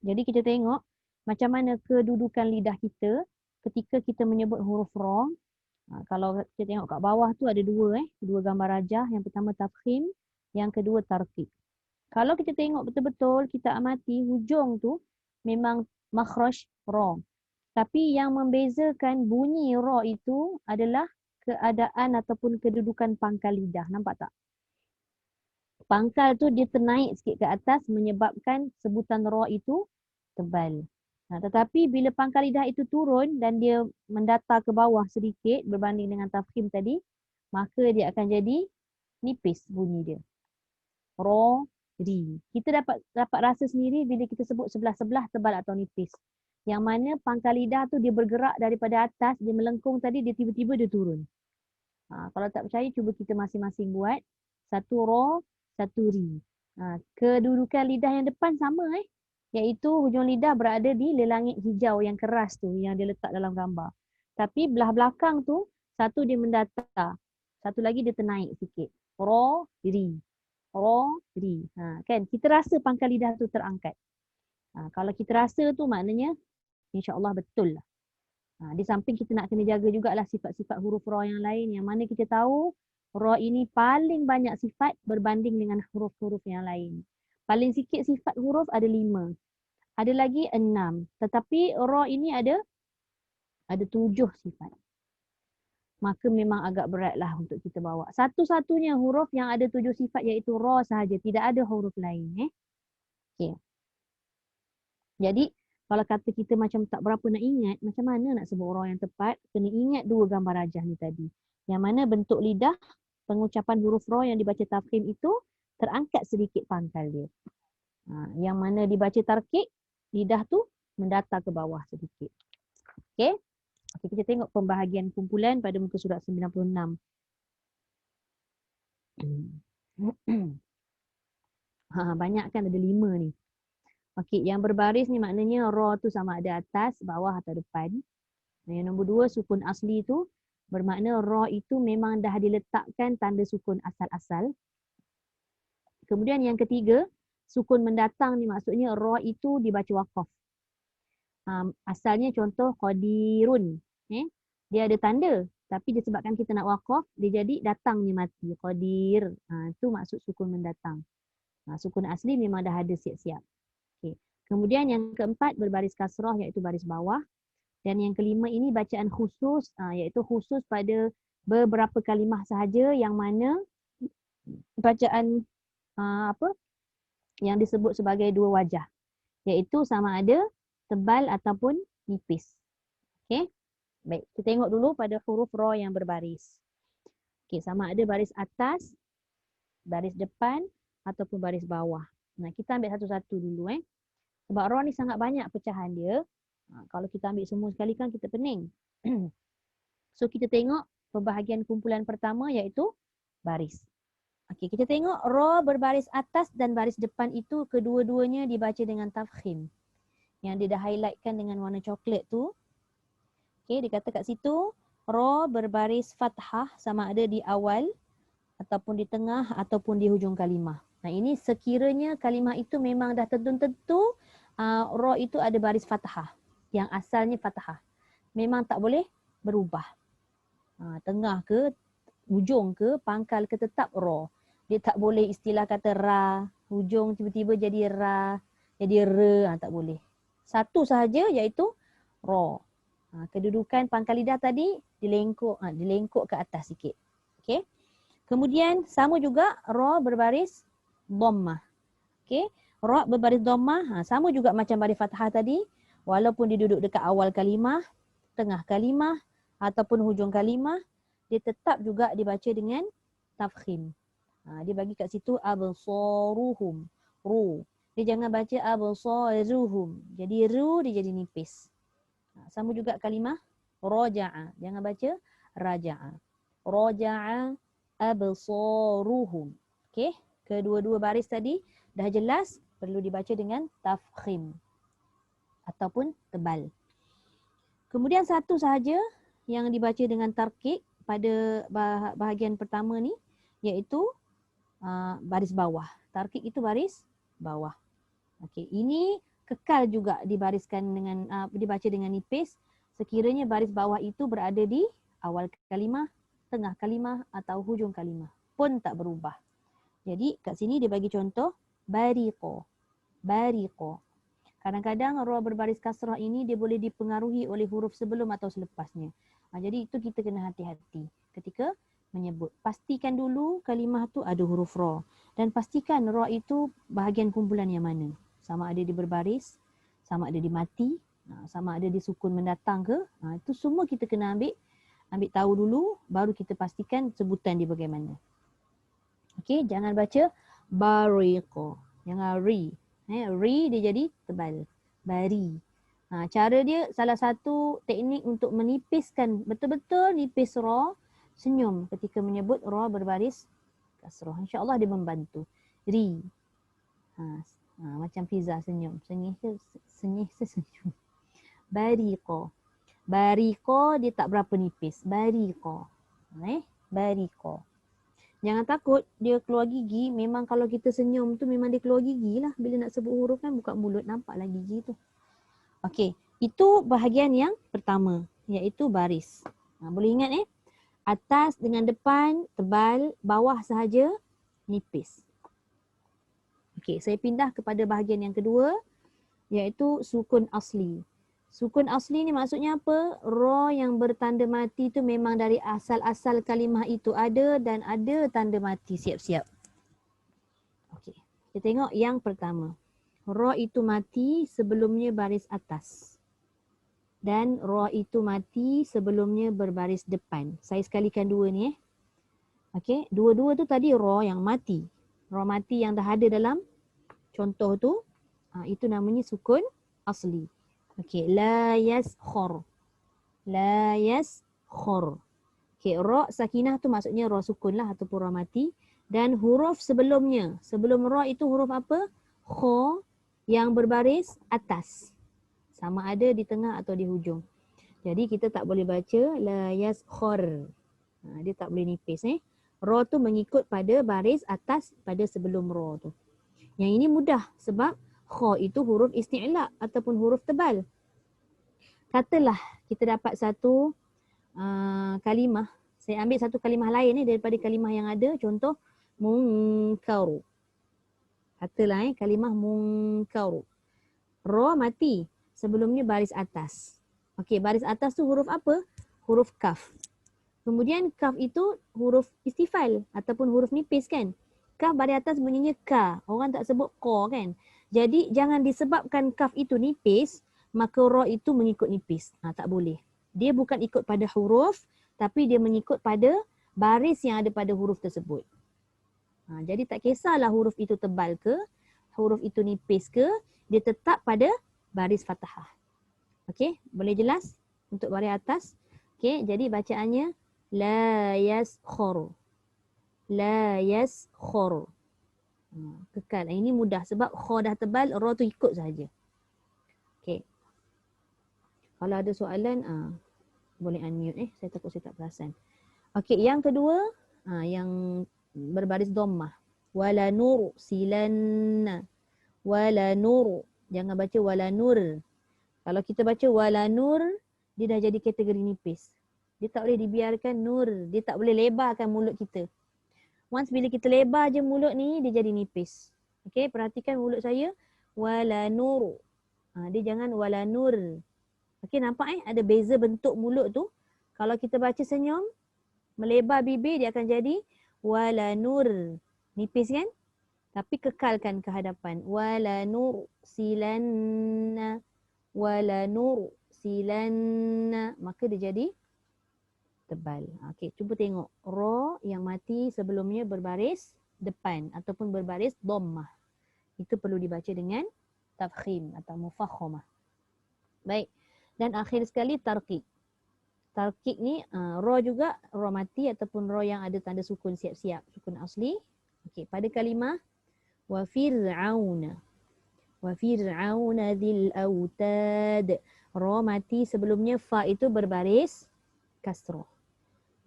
Jadi kita tengok macam mana kedudukan lidah kita ketika kita menyebut huruf ra. Kalau kita tengok kat bawah tu ada dua gambar rajah. Yang pertama tafkhim, yang kedua tarqiq. Kalau kita tengok betul-betul, kita amati hujung tu memang makhraj ra. Tapi yang membezakan bunyi ra itu adalah keadaan ataupun kedudukan pangkal lidah. Nampak tak? Pangkal tu dia ternaik sikit ke atas menyebabkan sebutan ra itu tebal. Tetapi bila pangkal lidah itu turun dan dia mendatar ke bawah sedikit berbanding dengan tafkhim tadi, maka dia akan jadi nipis bunyi dia. Ra, ri. Kita dapat rasa sendiri bila kita sebut sebelah-sebelah tebal atau nipis. Yang mana pangkal lidah tu dia bergerak daripada atas, dia melengkung tadi, dia tiba-tiba dia turun. Kalau tak percaya, cuba kita masing-masing buat. Satu ra, satu ri. Kedudukan lidah yang depan sama iaitu hujung lidah berada di lelangit hijau yang keras tu yang dia letak dalam gambar. Tapi belah belakang tu satu dia mendatar, satu lagi dia ternaik sikit. Ra, ri. Ra, ri. Kan kita rasa pangkal lidah tu terangkat. Kalau kita rasa tu maknanya insya-Allah betul lah. Di samping kita nak kena jaga jugalah sifat-sifat huruf ra yang lain yang mana kita tahu ra ini paling banyak sifat berbanding dengan huruf-huruf yang lain. Paling sikit sifat huruf ada 5. Ada lagi 6. Tetapi ra ini ada 7 sifat. Maka memang agak beratlah untuk kita bawa. Satu-satunya huruf yang ada 7 sifat iaitu ra sahaja. Tidak ada huruf lain. Okay. Jadi kalau kata kita macam tak berapa nak ingat, macam mana nak sebut ra yang tepat? Kena ingat 2 gambar rajah ni tadi. Yang mana bentuk lidah, pengucapan huruf ra yang dibaca tafkhim itu terangkat sedikit pangkal dia. Yang mana dibaca tarqiq, lidah tu mendatar ke bawah sedikit. Okey. Kita tengok pembahagian kumpulan pada muka surat 96. Banyak kan, ada 5 ni. Okey, yang berbaris ni maknanya ra tu sama ada atas, bawah atau depan. Yang nombor 2, sukun asli tu bermakna ra itu memang dah diletakkan tanda sukun asal-asal. Kemudian yang ketiga, sukun mendatang ni maksudnya ra itu dibaca waqaf. Asalnya contoh qadirun. Dia ada tanda tapi disebabkan kita nak waqaf, dia jadi datangnya mati. Qadir. Itu maksud sukun mendatang. Sukun asli memang dah ada siap-siap. Okay. Kemudian yang keempat berbaris kasrah iaitu baris bawah. Dan yang kelima ini bacaan khusus iaitu khusus pada beberapa kalimah sahaja yang mana bacaan yang disebut sebagai 2 wajah, iaitu sama ada tebal ataupun nipis. Okey. Baik, kita tengok dulu pada huruf ra yang berbaris. Okey, sama ada baris atas, baris depan ataupun baris bawah. Kita ambil satu-satu dulu Sebab ra ni sangat banyak pecahan dia. Kalau kita ambil semua sekali kan kita pening. So kita tengok pembahagian kumpulan pertama iaitu baris. Okey, kita tengok ra berbaris atas dan baris depan itu kedua-duanya dibaca dengan tafkhim. yang dia dah highlightkan dengan warna coklat tu. Okey, dia kata kat situ ra berbaris fathah sama ada di awal ataupun di tengah ataupun di hujung kalimah. Nah, ini sekiranya kalimah itu memang dah tentu-tentu ra itu ada baris fathah yang asalnya fathah. Memang tak boleh berubah. Tengah ke, hujung ke, pangkal ke, tetap ra. Dia tak boleh istilah kata ra, hujung tiba-tiba jadi ra, jadi re, tak boleh. Satu sahaja iaitu ra. Kedudukan pangkal lidah tadi dilengkuk ke atas sikit. Okey. Kemudian sama juga ra berbaris dhammah. Okey. Ra berbaris dhammah sama juga macam baris fathah tadi, walaupun dia duduk dekat awal kalimah, tengah kalimah ataupun hujung kalimah, dia tetap juga dibaca dengan tafkhim. Dia bagi kat situ absaruhum, ru. Dia jangan baca absaruhum. Jadi ru dia jadi nipis. Sama juga kalimah raja'a. Jangan baca raja'a. Raja'a absaruhum. Okey, kedua-dua baris tadi dah jelas, perlu dibaca dengan tafkhim ataupun tebal. Kemudian satu sahaja yang dibaca dengan tarkik pada bahagian pertama ni, iaitu baris bawah. Tarkik itu baris bawah. Okey, ini kekal juga dibariskan dengan dibaca dengan nipis sekiranya baris bawah itu berada di awal kalimah, tengah kalimah atau hujung kalimah, pun tak berubah. Jadi kat sini dia bagi contoh bariqo. Bariqo. Kadang-kadang ra berbaris kasrah ini dia boleh dipengaruhi oleh huruf sebelum atau selepasnya. Jadi itu kita kena hati-hati ketika menyebut. Pastikan dulu kalimah tu ada huruf ra dan pastikan ra itu bahagian kumpulan yang mana. Sama ada di berbaris, sama ada di mati, sama ada di sukun mendatang ke. Itu semua kita kena ambil tahu dulu, baru kita pastikan sebutan dia bagaimana. Okey, jangan baca bariqo. Jangan ri. Ri dia jadi tebal. Bari. Cara dia, salah satu teknik untuk menipiskan, betul-betul nipis ra, senyum ketika menyebut ra berbaris kasrah. InsyaAllah dia membantu. Ri. Macam pizza senyum. Senyih senyum. Bariqo. Bariqo dia tak berapa nipis. Bariqo. Bariqo. Jangan takut dia keluar gigi. Memang kalau kita senyum tu memang dia keluar gigi lah. Bila nak sebut huruf kan buka mulut, nampaklah gigi tu. Okey, itu bahagian yang pertama, iaitu baris. Boleh ingat atas dengan depan tebal, bawah sahaja nipis. Okey, saya pindah kepada bahagian yang kedua, iaitu sukun asli. Sukun asli ni maksudnya apa? Ra yang bertanda mati tu memang dari asal-asal kalimah itu ada dan ada tanda mati siap-siap. Okey, kita tengok yang pertama. Ra itu mati sebelumnya baris atas. Dan ra itu mati sebelumnya berbaris depan. Saya sekalikan dua ni Okey, dua-dua tu tadi ra yang mati. Ra mati yang dah ada dalam contoh tu, itu namanya sukun asli. Okey, la yaskhur. La yaskhur. Okey, ra sakinah tu maksudnya ra sukun lah ataupun ra mati. Dan huruf sebelumnya, sebelum ra itu huruf apa? Kha yang berbaris atas. Sama ada di tengah atau di hujung. Jadi kita tak boleh baca la yaskhur. Dia tak boleh nipis Ra tu mengikut pada baris atas pada sebelum ra tu. Yang ini mudah sebab kha itu huruf isti'la ataupun huruf tebal. Katalah kita dapat satu kalimah. Saya ambil satu kalimah lain daripada kalimah yang ada. Contoh munkaru. Katalah kalimah munkaru. Ra mati. Sebelumnya baris atas. Okey, baris atas tu huruf apa? Huruf kaf. Kemudian kaf itu huruf istifal ataupun huruf nipis kan? Kaf baris atas bunyinya ka. Orang tak sebut ko kan? Jadi jangan disebabkan kaf itu nipis, maka ra itu mengikut nipis. Tak boleh. Dia bukan ikut pada huruf, tapi dia mengikut pada baris yang ada pada huruf tersebut. Jadi tak kisahlah huruf itu tebal ke, huruf itu nipis ke, dia tetap pada baris fathah. Okey, boleh jelas untuk baris atas? Okey, jadi bacaannya la yaskhur. La yaskhur. Kekal. Ini mudah sebab kha dah tebal, ra tu ikut saja. Okey. Kalau ada soalan, boleh unmute Saya takut saya tak perasan. Okey, yang kedua, yang berbaris dhammah. Wala nur silanna. Wala nur. Jangan baca wala nur. Kalau kita baca wala nur, dia dah jadi kategori nipis. Dia tak boleh dibiarkan nur. Dia tak boleh lebarkan mulut kita. Once bila kita lebar je mulut ni, dia jadi nipis. Okey, perhatikan mulut saya. Wala nur. Dia jangan wala nur. Okey, nampak ada beza bentuk mulut tu. Kalau kita baca senyum, melebar bibir, dia akan jadi wala nur. Nipis kan? Tapi kekalkan ke hadapan. Wala nur silanna. Wala nur silanna. Maka dia jadi tebal. Okey, cuba tengok. Ra yang mati sebelumnya berbaris depan ataupun berbaris dhammah. Itu perlu dibaca dengan tafkhim atau mufakhamah. Baik. Dan akhir sekali tarqiq. Tarqiq ni ra juga ra mati ataupun ra yang ada tanda sukun siap-siap, sukun asli. Okey, pada kalimah wa fir'auna. Wa fir'auna dzil autad. Ra mati sebelumnya fa itu berbaris kasrah.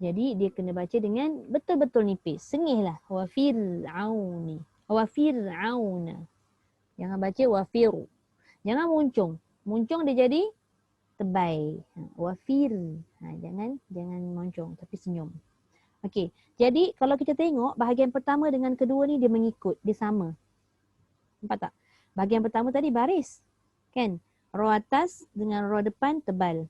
Jadi dia kena baca dengan betul-betul nipis. Sengihlah wa fir'auni. Wa fir'auna. Jangan baca wa firu. Jangan muncung. Muncung dia jadi tebal. Wafir. Jangan moncong tapi senyum. Okey. Jadi kalau kita tengok bahagian pertama dengan kedua ni dia mengikut, dia sama. Nampak tak? Bahagian pertama tadi baris. Kan? Ra atas dengan ra depan tebal.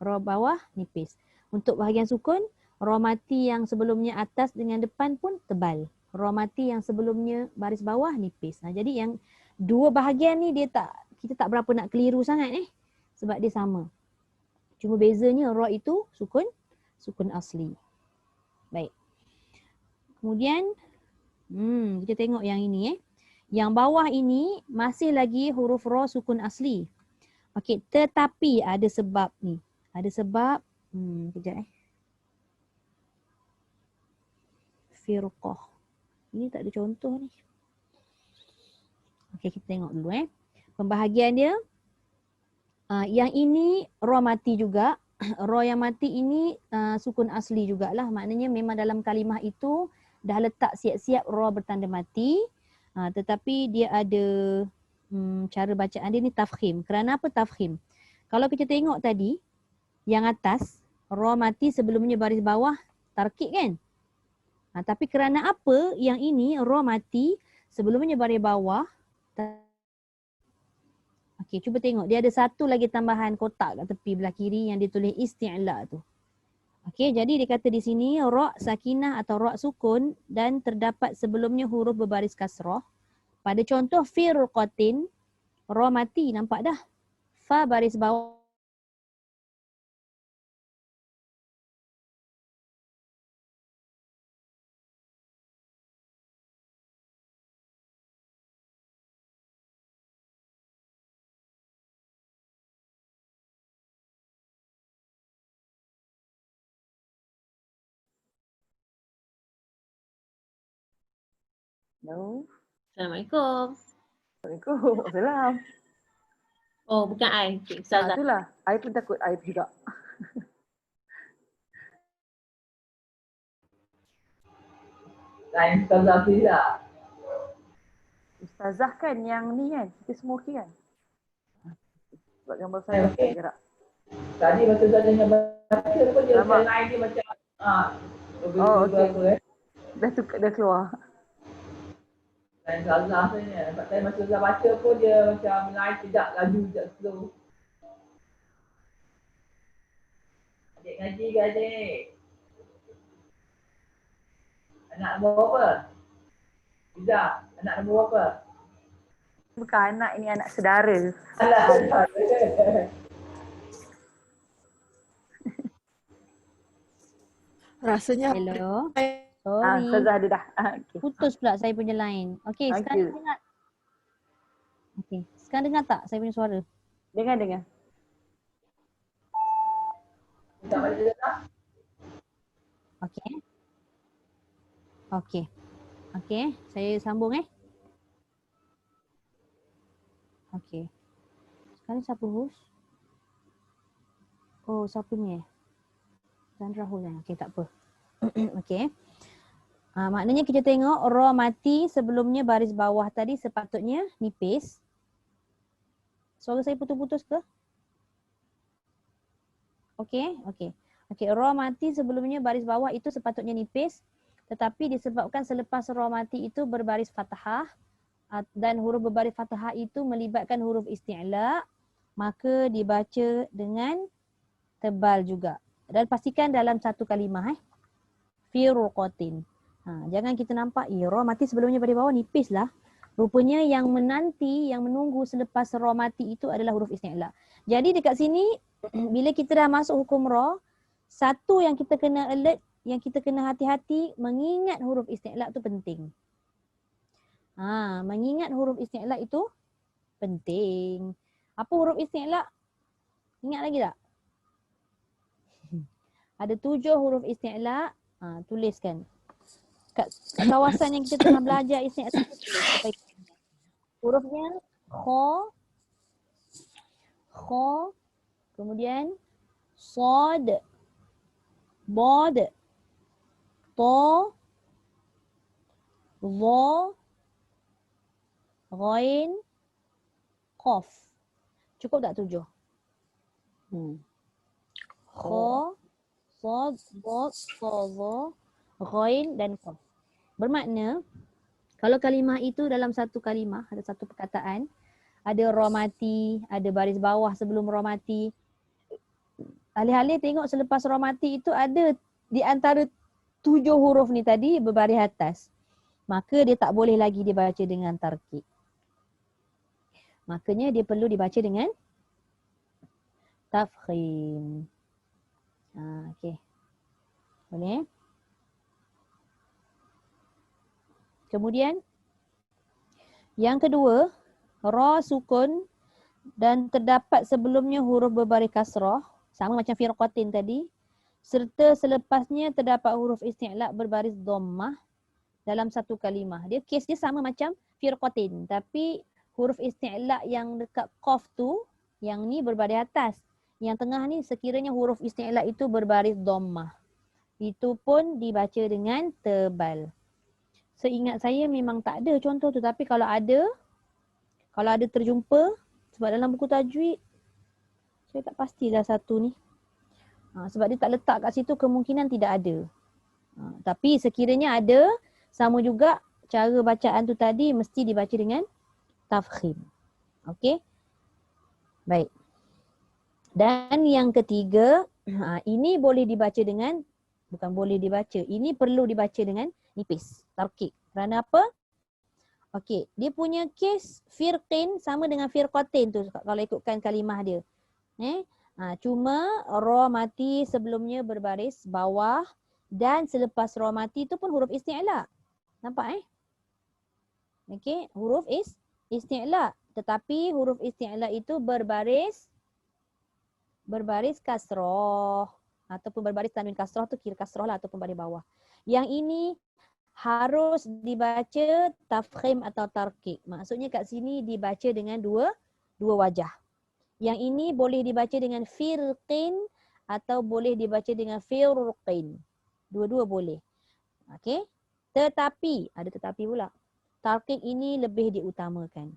Ra bawah nipis. Untuk bahagian sukun, ra mati yang sebelumnya atas dengan depan pun tebal. Ra mati yang sebelumnya baris bawah nipis. Jadi yang dua bahagian ni kita tak berapa nak keliru sangat sebab dia sama. Cuma bezanya ra itu sukun asli. Baik. Kemudian kita tengok yang ini Yang bawah ini masih lagi huruf ra sukun asli. Okey, tetapi ada sebab ni. Ada sebab kejap firqah. Ini tak ada contoh ni. Okey, kita tengok dulu Pembahagian dia yang ini ra mati juga. Ra yang mati ini sukun asli jugalah. Maknanya memang dalam kalimah itu dah letak siap-siap ra bertanda mati. Tetapi dia ada cara bacaan dia ni tafkhim. Kerana apa tafkhim? Kalau kita tengok tadi yang atas ra mati sebelumnya baris bawah tarqiq kan? Tapi kerana apa yang ini ra mati sebelumnya baris bawah. Okey, cuba tengok. Dia ada satu lagi tambahan kotak kat tepi belah kiri yang ditulis isti'la tu. Okey, jadi dia kata di sini ra sakinah atau ra sukun dan terdapat sebelumnya huruf berbaris kasrah. Pada contoh firqatin, ra mati nampak dah. Fa baris bawah. No. Assalamualaikum. Waalaikumsalam. Oh, bukan I. Okay, Ustazah. Itulah. I pun takut I juga. Lain Ustazah Fiza. Ustazah kan yang ni kan. Kita semua okey kan? Sebab gambar saya tak gerak. Tadi masa Ustazah dengan baca pun dia macam lain dia macam okey. Dah keluar. Lain Ustazah sebenarnya. Sebab tadi masa Ustazah baca pun dia macam lain sekejap laju sekejap slow. Adik ngaji ke adik? Anak nombor apa? Fiza, anak nombor apa? Bukan anak, ini anak saudara. Alah. Rasanya Hello. I- Sorry. Ustazah ada dah. Okay. Putus pula saya punya line. Okey, Thank sekarang you. dengar. Okey, sekarang dengar tak saya punya suara? Dengar. Tak baca dah. Okey. Okey, saya sambung Okey. Sekarang siapa host? Oh, siapa ni? Sandra Hulan. Okey, tak apa. Okey. Maknanya kita tengok ra mati sebelumnya baris bawah tadi sepatutnya nipis. Suara saya putus-putus ke? Okey, okey. Okey, ra mati sebelumnya baris bawah itu sepatutnya nipis, tetapi disebabkan selepas ra mati itu berbaris fathah dan huruf berbaris fathah itu melibatkan huruf isti'la, maka dibaca dengan tebal juga. Dan pastikan dalam satu kalimah fi ruqatin. Jangan kita nampak ra mati sebelumnya baris bawah nipis lah. Rupanya yang menanti, yang menunggu selepas ra mati itu adalah huruf isti'la. Jadi dekat sini bila kita dah masuk hukum ra, satu yang kita kena alert, yang kita kena hati-hati, mengingat huruf isti'la itu penting. Mengingat huruf isti'la itu penting. Apa huruf isti'la? Ingat lagi tak? Ada 7 huruf isti'la. Tuliskan. Kat kawasan yang kita tengah belajar isti'la, tulis. Hurufnya kha, kemudian sad, bod, ta, dha, ghain, qaf. Cukup tak 7? Kha, sad, bod, ta, dha, ghain dan qaf. Bermakna kalau kalimah itu dalam satu kalimah, ada satu perkataan, ada ra mati, ada baris bawah sebelum ra mati. Alih-alih tengok selepas ra mati itu ada di antara 7 huruf ni tadi berbaris atas. Maka dia tak boleh lagi dibaca dengan tarkib. Makanya dia perlu dibaca dengan tafkhim. Okey. Boleh? Kemudian yang kedua, ra sukun dan terdapat sebelumnya huruf berbaris kasrah, sama macam firqatin tadi, serta selepasnya terdapat huruf isti'la berbaris dhammah dalam satu kalimah. Dia kes dia sama macam firqatin, tapi huruf isti'la yang dekat qaf tu, yang ni berbaris atas. Yang tengah ni sekiranya huruf isti'la itu berbaris dhammah. Itu pun dibaca dengan tebal. Seingat saya memang tak ada contoh tu, tapi kalau ada terjumpa, sebab dalam buku tajwid saya tak pastilah satu ni. Sebab dia tak letak kat situ, kemungkinan tidak ada. Tapi sekiranya ada, sama juga cara bacaan tu tadi mesti dibaca dengan tafkhim. Okey? Baik. Dan yang ketiga, ini boleh dibaca dengan, bukan boleh dibaca, ini perlu dibaca dengan nipis, tarkik. Kerana apa? Okey, dia punya kes firqin sama dengan firqatin tu kalau ikutkan kalimah dia. Cuma ra mati sebelumnya berbaris bawah dan selepas ra mati tu pun huruf isti'la. Nampak Okey, huruf isti'la. Tetapi huruf isti'la itu berbaris kasrah ataupun berbaris tanwin kasrah tu kira kasrah lah ataupun baris bawah. Yang ini harus dibaca tafkhim atau tarkik. Maksudnya kat sini dibaca dengan dua wajah. Yang ini boleh dibaca dengan firqin atau boleh dibaca dengan firqin. Dua-dua boleh. Okey. Tetapi, ada tetapi pula. Tarkik ini lebih diutamakan.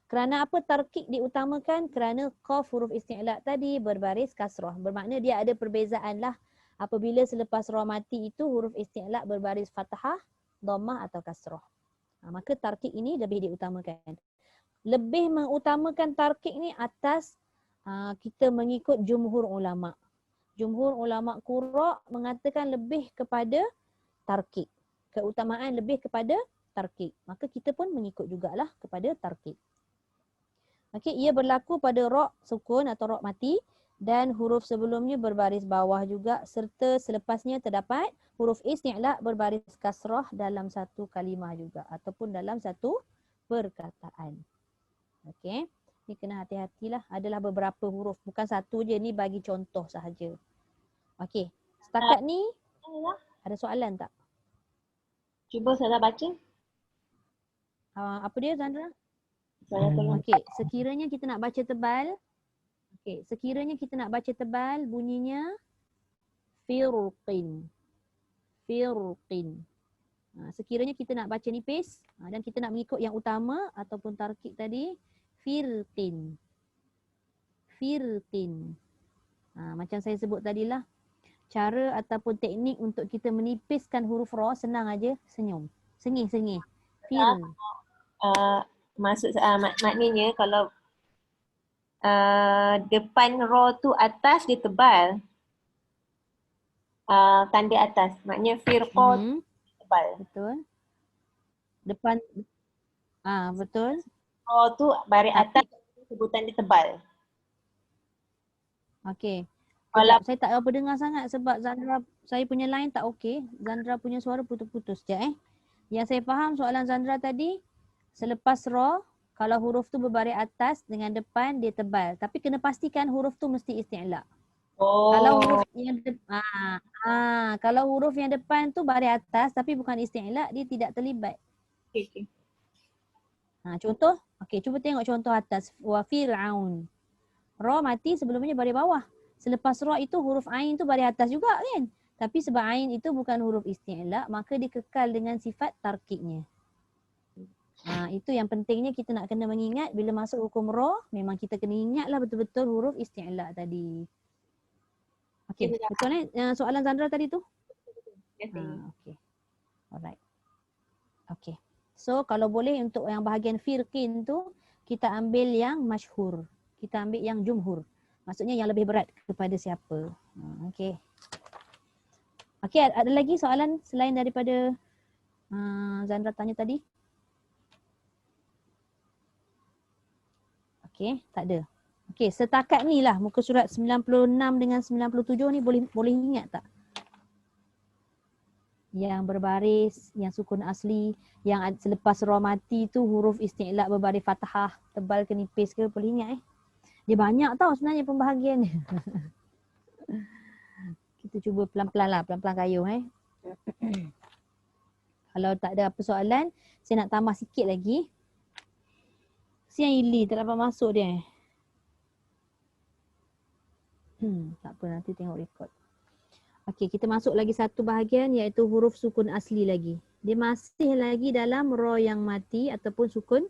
Kerana apa tarkik diutamakan? Kerana qaf huruf isti'la tadi berbaris kasrah. Bermakna dia ada perbezaan lah. Apabila selepas ra mati itu huruf isti'la berbaris fathah, dhammah atau kasrah. Maka tarkik ini lebih diutamakan. Lebih mengutamakan tarkik ni atas kita mengikut jumhur ulama. Jumhur ulama qurra mengatakan lebih kepada tarkik. Keutamaan lebih kepada tarkik. Maka kita pun mengikut jugalah kepada tarkik. Okey, ia berlaku pada ra sukun atau ra mati dan huruf sebelumnya berbaris bawah juga serta selepasnya terdapat huruf isti'la berbaris kasrah dalam satu kalimah juga ataupun dalam satu perkataan. Okey, ni kena hati-hatilah. Adalah beberapa huruf, bukan satu je, ni bagi contoh sahaja. Okey, setakat ni ada soalan tak? Cuba saya baca. Apa dia Sandra? Saya tolong. Okey, sekiranya kita nak baca tebal, Okay, sekiranya kita nak baca tebal, bunyinya firqin. Firqin. Sekiranya kita nak baca nipis dan kita nak mengikut yang utama ataupun tarkib tadi, firqin. Firqin. Macam saya sebut tadilah, cara ataupun teknik untuk kita menipiskan huruf ra senang aja, senyum. Sengih-sengih. Fir. Maknanya kalau depan ra tu atas dia tebal. Tanda atas. Maknanya firqa tebal. Betul. Depan betul. Ra tu baris atas sebutan dia tebal. Okey. Kalau Saya tak apa dengar sangat sebab Zandra, saya punya line tak okey. Zandra punya suara putus-putus. Sekejap Yang saya faham soalan Zandra tadi, selepas ra, kalau huruf tu berbaris atas dengan depan dia tebal. Tapi kena pastikan huruf tu mesti isti'la. Kalau huruf yang kalau huruf yang depan tu baris atas tapi bukan isti'la, dia tidak terlibat. Okay. Contoh, okey, cuba tengok contoh atas. Wa fir'aun. Ra mati sebelumnya baris bawah. Selepas ra itu huruf ain tu baris atas juga kan? Tapi sebab ain itu bukan huruf isti'la, maka dia kekal dengan sifat tarkibnya. Itu yang pentingnya kita nak kena mengingat bila masuk hukum ra, memang kita kena ingatlah betul-betul huruf isti'la tadi. Okey, betul soalan Zandra tadi tu? Okey. Alright. Okey. So kalau boleh untuk yang bahagian firqin tu, kita ambil yang masyhur. Kita ambil yang jumhur. Maksudnya yang lebih berat kepada siapa. Okey. Okey, ada lagi soalan selain daripada Zandra tanya tadi? Okey, tak ada. Okey, setakat ni lah muka surat 96 dengan 97 ni boleh ingat tak? Yang berbaris, yang sukun asli, yang selepas ra mati tu huruf isti'la berbaris fathah, tebal ke nipis ke, boleh ingat Dia banyak tau sebenarnya pembahagian dia. Kita cuba pelan-pelan lah, pelan-pelan kayuh Kalau tak ada apa soalan, saya nak tambah sikit lagi. Siang Ili tak dapat masuk dia. Tak apa, nanti tengok rekod. Okey, kita masuk lagi satu bahagian iaitu huruf sukun asli lagi. Dia masih lagi dalam ra yang mati ataupun sukun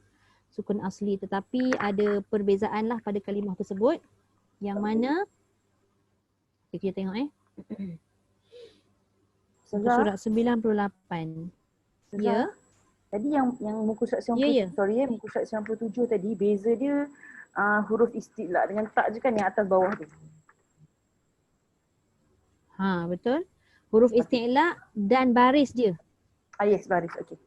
asli, tetapi ada perbezaan lah pada kalimah tersebut. Yang mana kita tengok muka surat 98. Ya. Tadi yang muka surat 97, muka surat 97 tadi beza dia huruf isti'la dengan tak je kan yang atas bawah tu. Betul. Huruf isti'la dan baris dia. Yes, baris. Okey.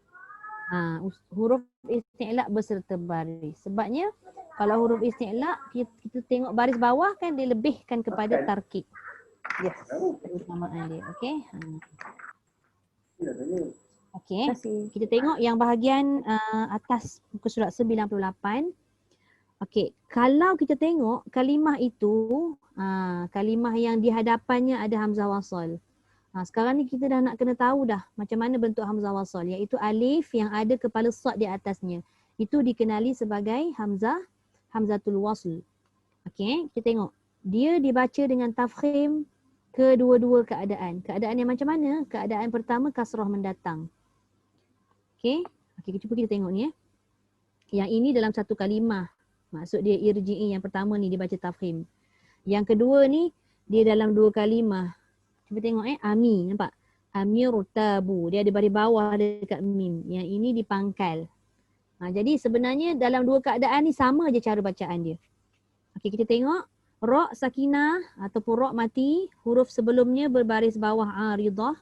Huruf isti'la berserta baris. Sebabnya kalau huruf isti'la kita tengok baris bawah kan dia lebihkan kepada tarkib. Yes. Persamaan dia. Okey. Okey. Kita tengok yang bahagian atas muka surat 98. Okey, kalau kita tengok kalimah itu, kalimah yang di hadapannya ada hamzah wasal. Sekarang ni kita dah nak kena tahu dah macam mana bentuk hamzah wasal, iaitu alif yang ada kepala sad di atasnya. Itu dikenali sebagai hamzatul wasl. Okey, kita tengok. Dia dibaca dengan tafkhim kedua-dua keadaan. Keadaan yang macam mana? Keadaan pertama kasrah mendatang. Okey, cuba kita tengok ni Yang ini dalam satu kalimah. Maksud dia irji'i, yang pertama ni dia baca tafkhim. Yang kedua ni dia dalam dua kalimah. Cuba tengok ami, nampak? Amir tabu, dia ada baris bawah dekat mim. Yang ini dipangkal. Jadi sebenarnya dalam dua keadaan ni sama je cara bacaan dia. Okey, kita tengok ra sakinah ataupun ra mati, huruf sebelumnya berbaris bawah aridah.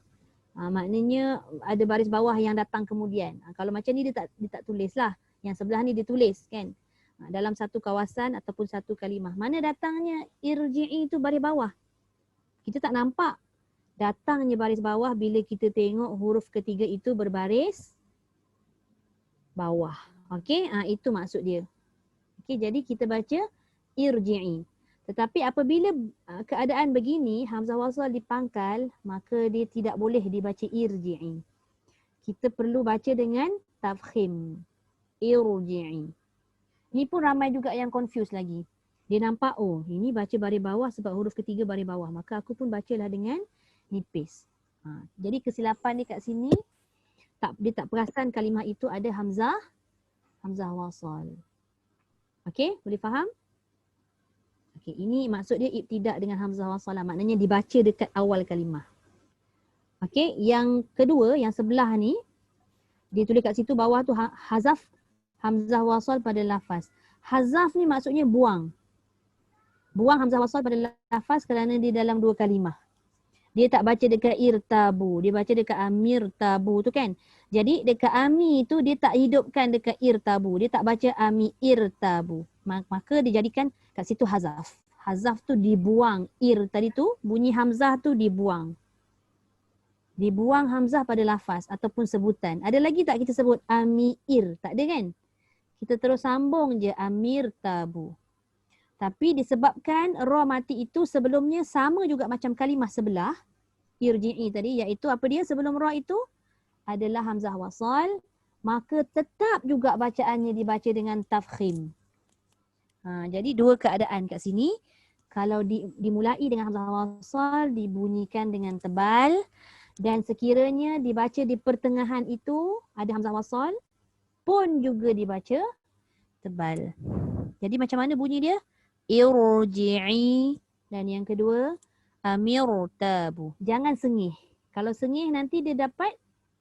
Maknanya ada baris bawah yang datang kemudian. Kalau macam ni dia tak tulis lah. Yang sebelah ni dia tulis kan. Dalam satu kawasan ataupun satu kalimah. Mana datangnya irji'i itu baris bawah. Kita tak nampak datangnya baris bawah bila kita tengok huruf ketiga itu berbaris bawah. Okey, itu maksud dia. Okey, jadi kita baca irji'i. Tetapi apabila keadaan begini, hamzah wasal dipangkal, maka dia tidak boleh dibaca irji'i. Kita perlu baca dengan tafkhim. Irji'i. Ni pun ramai juga yang confuse lagi. Dia nampak, oh ini baca baris bawah sebab huruf ketiga baris bawah. Maka aku pun bacalah dengan nipis. Jadi kesilapan dia kat sini, dia tak perasan kalimah itu ada hamzah wasal. Okey, boleh faham? Okey, ini maksud dia ibtidak dengan hamzah wasal. Maknanya dibaca dekat awal kalimah. Okey, yang kedua, yang sebelah ni, dia tulis kat situ bawah tu hazaf hamzah wasal pada lafaz. Hazaf ni maksudnya buang. Buang hamzah wasal pada lafaz kerana dia dalam dua kalimah. Dia tak baca dekat irtabu, dia baca dekat amir tabu tu kan. Jadi dekat ami tu dia tak hidupkan dekat irtabu, dia tak baca ami irtabu. Maka dia jadikan kat situ hazaf. Hazaf tu dibuang, ir tadi tu bunyi hamzah tu dibuang. Dibuang hamzah pada lafaz ataupun sebutan. Ada lagi tak kita sebut amir? Tak ada kan? Kita terus sambung je amir tabu. Tapi disebabkan ra mati itu sebelumnya sama juga macam kalimah sebelah, irji'i tadi, iaitu apa dia sebelum ra itu adalah hamzah wasal, maka tetap juga bacaannya dibaca dengan tafkhim. Jadi dua keadaan kat sini. Kalau dimulai dengan hamzah wasal, dibunyikan dengan tebal, dan sekiranya dibaca di pertengahan itu ada hamzah wasal, pun juga dibaca tebal. Jadi macam mana bunyi dia? Irji'i. Dan yang kedua, amirtabu. Jangan sengih. Kalau sengih nanti dia dapat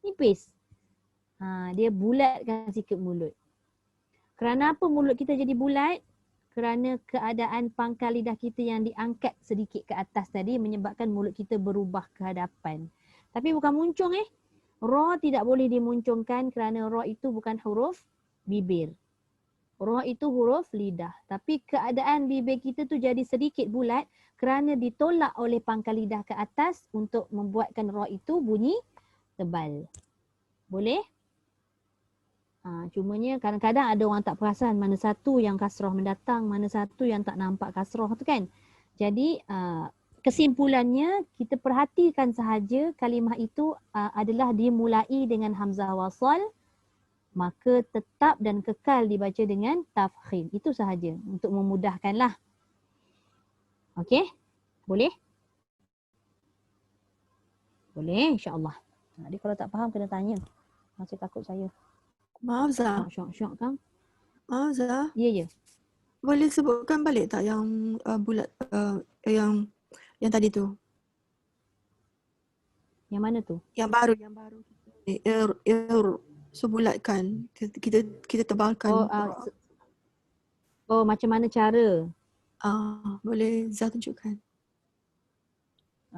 nipis. Dia bulatkan sikit mulut. Kerana apa mulut kita jadi bulat? Kerana keadaan pangkal lidah kita yang diangkat sedikit ke atas tadi menyebabkan mulut kita berubah ke hadapan. Tapi bukan muncung Ra tidak boleh dimuncungkan kerana ra itu bukan huruf bibir. Ra itu huruf lidah. Tapi keadaan bibir kita tu jadi sedikit bulat kerana ditolak oleh pangkal lidah ke atas untuk membuatkan ra itu bunyi tebal. Boleh? Cumanya kadang-kadang ada orang tak perasan mana satu yang kasrah mendatang, mana satu yang tak nampak kasrah tu kan. Jadi kesimpulannya kita perhatikan sahaja kalimah itu adalah dimulai dengan hamzah wasal, maka tetap dan kekal dibaca dengan tafkhim. Itu sahaja untuk memudahkanlah. Okey? Boleh? Boleh insya-Allah. Dia kalau tak faham kena tanya. Masih takut saya. Maaf Zah. Syok Kang. Maaf Zah. Ya. Boleh sebutkan balik tak yang bulat yang tadi tu? Yang mana tu? Yang baru. So bulatkan. Kita tebalkan. Macam mana cara? Boleh Zah tunjukkan.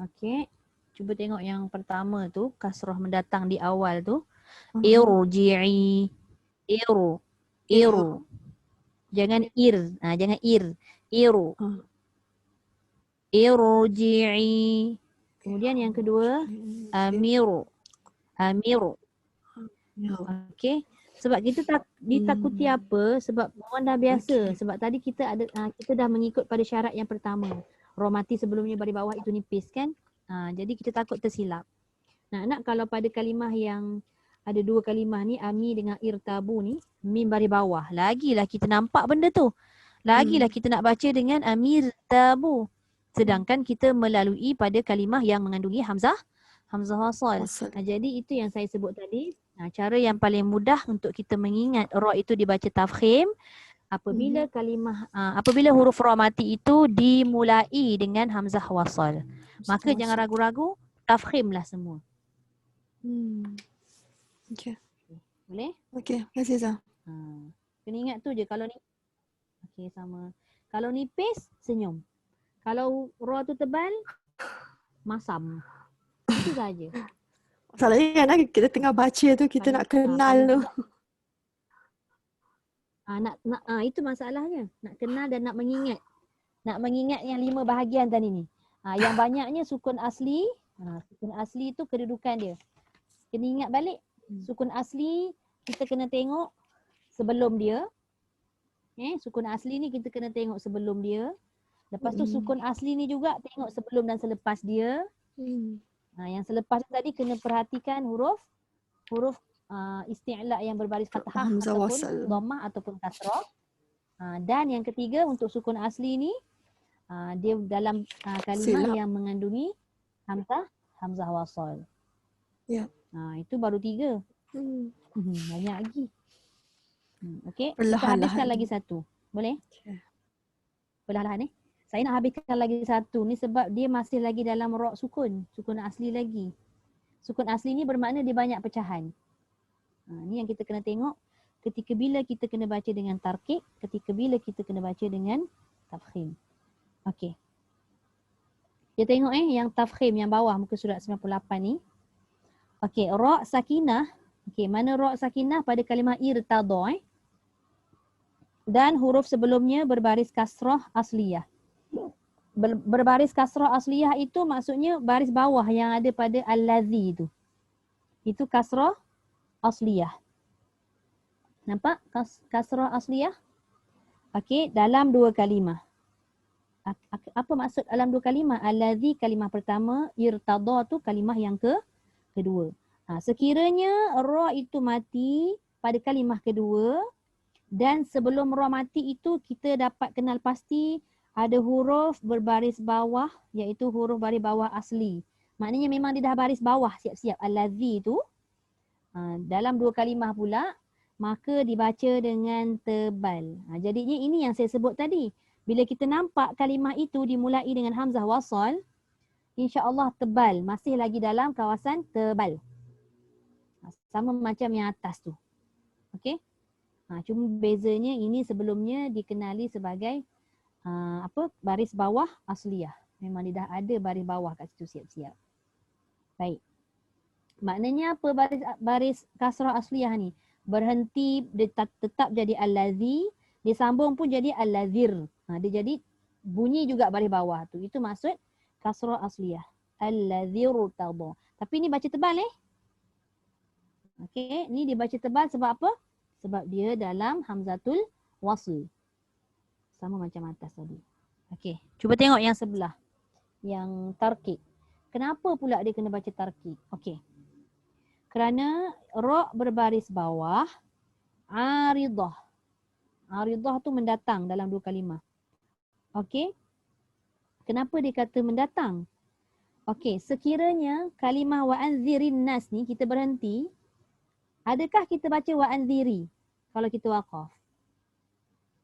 Okey. Cuba tengok yang pertama tu, kasrah mendatang di awal tu. Irji'i. Iru. Jangan jangan ir. Iru. Irji'i. Kemudian yang kedua, amiru. Okey. Sebab kita ditakuti apa? Sebab orang dah biasa. Sebab tadi kita dah mengikut pada syarat yang pertama. Ra mati sebelumnya baris bawah itu nipis kan? Jadi kita takut tersilap. Nak kalau pada kalimah yang ada dua kalimah ni, ami dengan irtabu ni, mim baris bawah. Lagilah kita nampak benda tu. Lagilah kita nak baca dengan amirtabu. Sedangkan kita melalui pada kalimah yang mengandungi hamzah wasal. Jadi itu yang saya sebut tadi. Cara yang paling mudah untuk kita mengingat ra itu dibaca tafkhim apabila apabila huruf ra mati itu dimulai dengan hamzah wasal. Maka jangan ragu-ragu, tafkhimlah semua. Okey. Boleh? Okey, terima kasih Zah. Kena ingat tu je kalau ni. Okey, sama. Kalau nipis, senyum. Kalau ra tu tebal, masam. Itu saja. Masalahnya kan kita tengah baca tu, kita nak kenal tu. Itu masalahnya. Nak kenal dan nak mengingat. Nak mengingat yang 5 bahagian tadi ni. Yang banyaknya sukun asli. Sukun asli tu kedudukan dia. Kena ingat balik. Sukun asli kita kena tengok sebelum dia. Sukun asli ni kita kena tengok sebelum dia. Lepas tu sukun asli ni juga tengok sebelum dan selepas dia. Yang selepas tu tadi kena perhatikan huruf isti'la yang berbaris fathah ataupun dhammah ataupun kasrah. Dan yang ketiga untuk sukun asli ni dia dalam kalimah Silap. yang mengandungi hamzah wasal. Ya. Itu baru 3. Banyak lagi. Okey, kita habiskan lagi satu. Boleh? Okay. Perlahan-lahan Saya nak habiskan lagi satu ni sebab dia masih lagi dalam ra' sukun asli lagi. Sukun asli ni bermakna dia banyak pecahan. Ni yang kita kena tengok ketika bila kita kena baca dengan tarkik, ketika bila kita kena baca dengan tafkhim. Okey. Kita tengok yang tafkhim yang bawah muka surat 98 ni. Okey, ra' sakinah. Okey, mana ra' sakinah pada kalimah irtada dan huruf sebelumnya berbaris kasrah asliyah. Berbaris kasrah asliyah itu maksudnya baris bawah yang ada pada allazi itu. Itu kasrah asliyah. Nampak kasrah asliyah? Okey, dalam 2 kalimah. Apa maksud dalam 2 kalimah? Allazi kalimah pertama, irtada tu kalimah yang kedua. Sekiranya ra itu mati pada kalimah kedua dan sebelum ra mati itu kita dapat kenal pasti ada huruf berbaris bawah iaitu huruf baris bawah asli. Maknanya memang dia dah baris bawah siap-siap allazi tu. Dalam 2 kalimah pula maka dibaca dengan tebal. Jadinya ini yang saya sebut tadi. Bila kita nampak kalimah itu dimulai dengan hamzah wasal, insya-Allah tebal, masih lagi dalam kawasan tebal. Sama macam yang atas tu. Okey? Cuma bezanya ini sebelumnya dikenali sebagai baris bawah asliyah. Memang dia dah ada baris bawah kat situ siap-siap. Baik. Maknanya apa baris kasrah asliyah ni? Berhenti, dia tetap jadi allazi, dia sambung pun jadi allazir. Dia jadi bunyi juga baris bawah tu. Itu maksud kasrah asliyah. Allazir tada. Tapi ni baca tebal Okey, ni dibaca tebal sebab apa? Sebab dia dalam hamzatul wasl. Sama macam atas tadi. Okey, cuba tengok yang sebelah. Yang tarkik. Kenapa pula dia kena baca tarkik? Okey. Kerana ra' berbaris bawah, aridah. Aridah tu mendatang dalam 2 kalimah. Okey. Kenapa dia kata mendatang? Okey, sekiranya kalimah wa anzirin nas ni kita berhenti, adakah kita baca wa anziri kalau kita waqaf?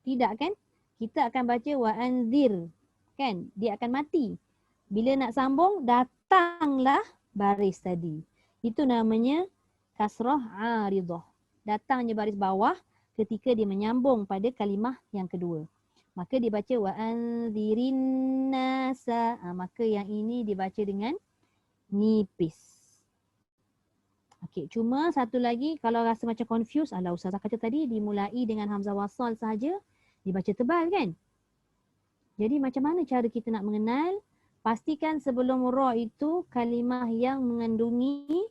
Tidak kan? Kita akan baca wa anzir. Kan? Dia akan mati. Bila nak sambung, datanglah baris tadi. Itu namanya kasrah aridah. Datangnya baris bawah ketika dia menyambung pada kalimah yang kedua. Maka dibaca wa anzirin nasa. Maka yang ini dibaca dengan nipis. Okey, cuma satu lagi kalau rasa macam confused, Ustazah kata tadi dimulai dengan hamzah wasal sahaja, dibaca tebal kan? Jadi macam mana cara kita nak mengenal? Pastikan sebelum ra itu kalimah yang mengandungi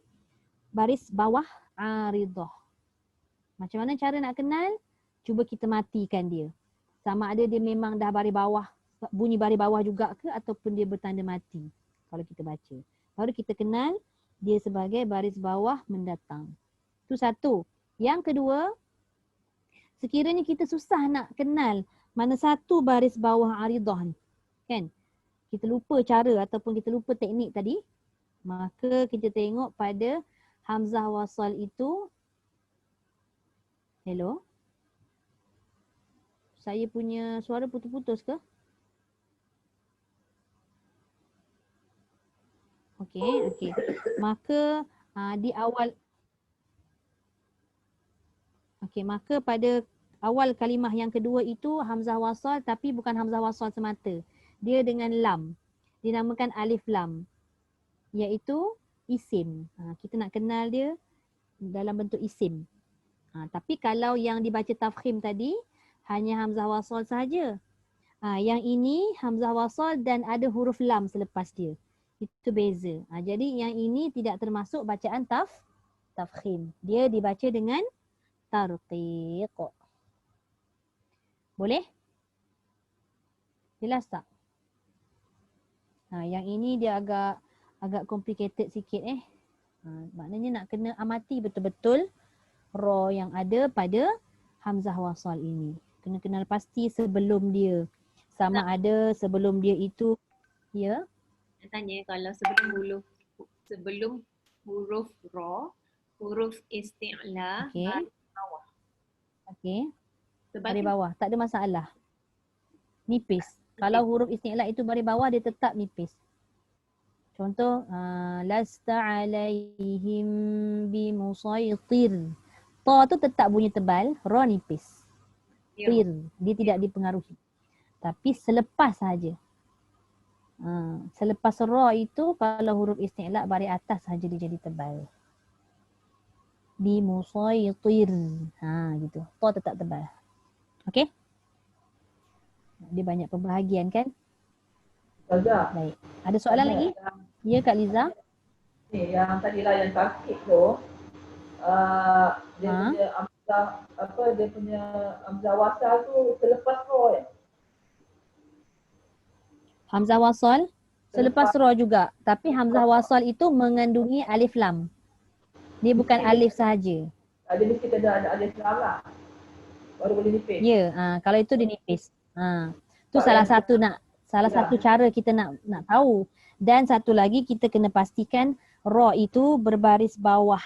baris bawah aridah. Macam mana cara nak kenal? Cuba kita matikan dia. Sama ada dia memang dah baris bawah, bunyi baris bawah juga ke ataupun dia bertanda mati kalau kita baca. Baru kita kenal dia sebagai baris bawah mendatang. Itu satu. Yang kedua, sekiranya kita susah nak kenal mana satu baris bawah aridah ni, kan? Kita lupa cara ataupun kita lupa teknik tadi, maka kita tengok pada hamzah wasal itu. Hello? Saya punya suara putus-putus ke? Okey. Maka di awal maka pada awal kalimah yang kedua itu hamzah wasal tapi bukan hamzah wasal semata. Dia dengan lam. Dinamakan alif lam. Iaitu isim. Kita nak kenal dia dalam bentuk isim. Tapi kalau yang dibaca tafkhim tadi hanya hamzah wasal sahaja. Yang ini hamzah wasal dan ada huruf lam selepas dia. Itu beza. Jadi yang ini tidak termasuk bacaan tafkhim. Dia dibaca dengan tarqiq. Boleh? Jelas tak? Yang ini dia agak complicated sikit maknanya nak kena amati betul-betul ra yang ada pada hamzah wasal ini. Kena kenal pasti sebelum dia. Sama ada sebelum dia itu, ya. Nak tanya kalau sebelum huruf ra, huruf isti'la Okey. baris bawah. Okey. Sebab Baris bawah. Tak ada masalah. Nipis. Kalau huruf isti'la itu baris bawah, dia tetap nipis. Contoh, lasta alaihim bimusaitir. Ta tu tetap bunyi tebal, ra nipis. Tir, dia tidak dipengaruhi. Tapi selepas saja. Selepas ra itu, kalau huruf isti'la baris atas saja dia jadi tebal. Bimusaitir. Gitu. Ta tetap tebal. Okey? Dia banyak pembahagian kan? Ustazah, Baik. Ada soalan lagi? Ya Kak Liza? ni yang tadi lah yang takik tu, dia punya hamzah, dia punya hamzah wasal tu selepas ra ya? Hamzah wasal selepas ra juga. Tapi hamzah wasal itu mengandungi alif lam. Dia bukan alif sahaja. Dia mesti kena ada Islam lah. Baru boleh nipis. Ya, kalau itu dia nipis. Tu salah satu cara kita nak tahu. Dan satu lagi kita kena pastikan ra itu berbaris bawah.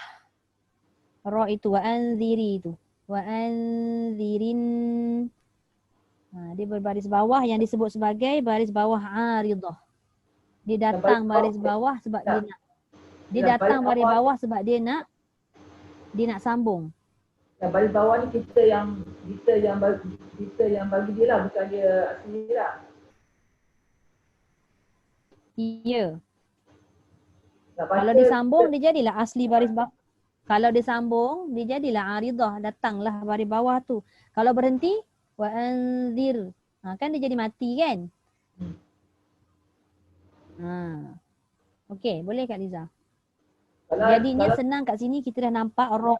Ra itu wa anziri itu. Wa anzirin. Dia berbaris bawah yang disebut sebagai baris bawah aridah. Dia datang baris bawah sebab dia datang baris bawah sebab dia nak sambung. Yang baris bawah ni kita yang bagi dia lah, bukan dia asli lah. Ya. Kalau disambung dia jadilah asli baris bawah. Kalau disambung dia jadilah aridah, datanglah baris bawah tu. Kalau berhenti wa anzir. Kan dia jadi mati kan? Okey, boleh Kak Liza. Jadinya senang kat sini kita dah nampak ra.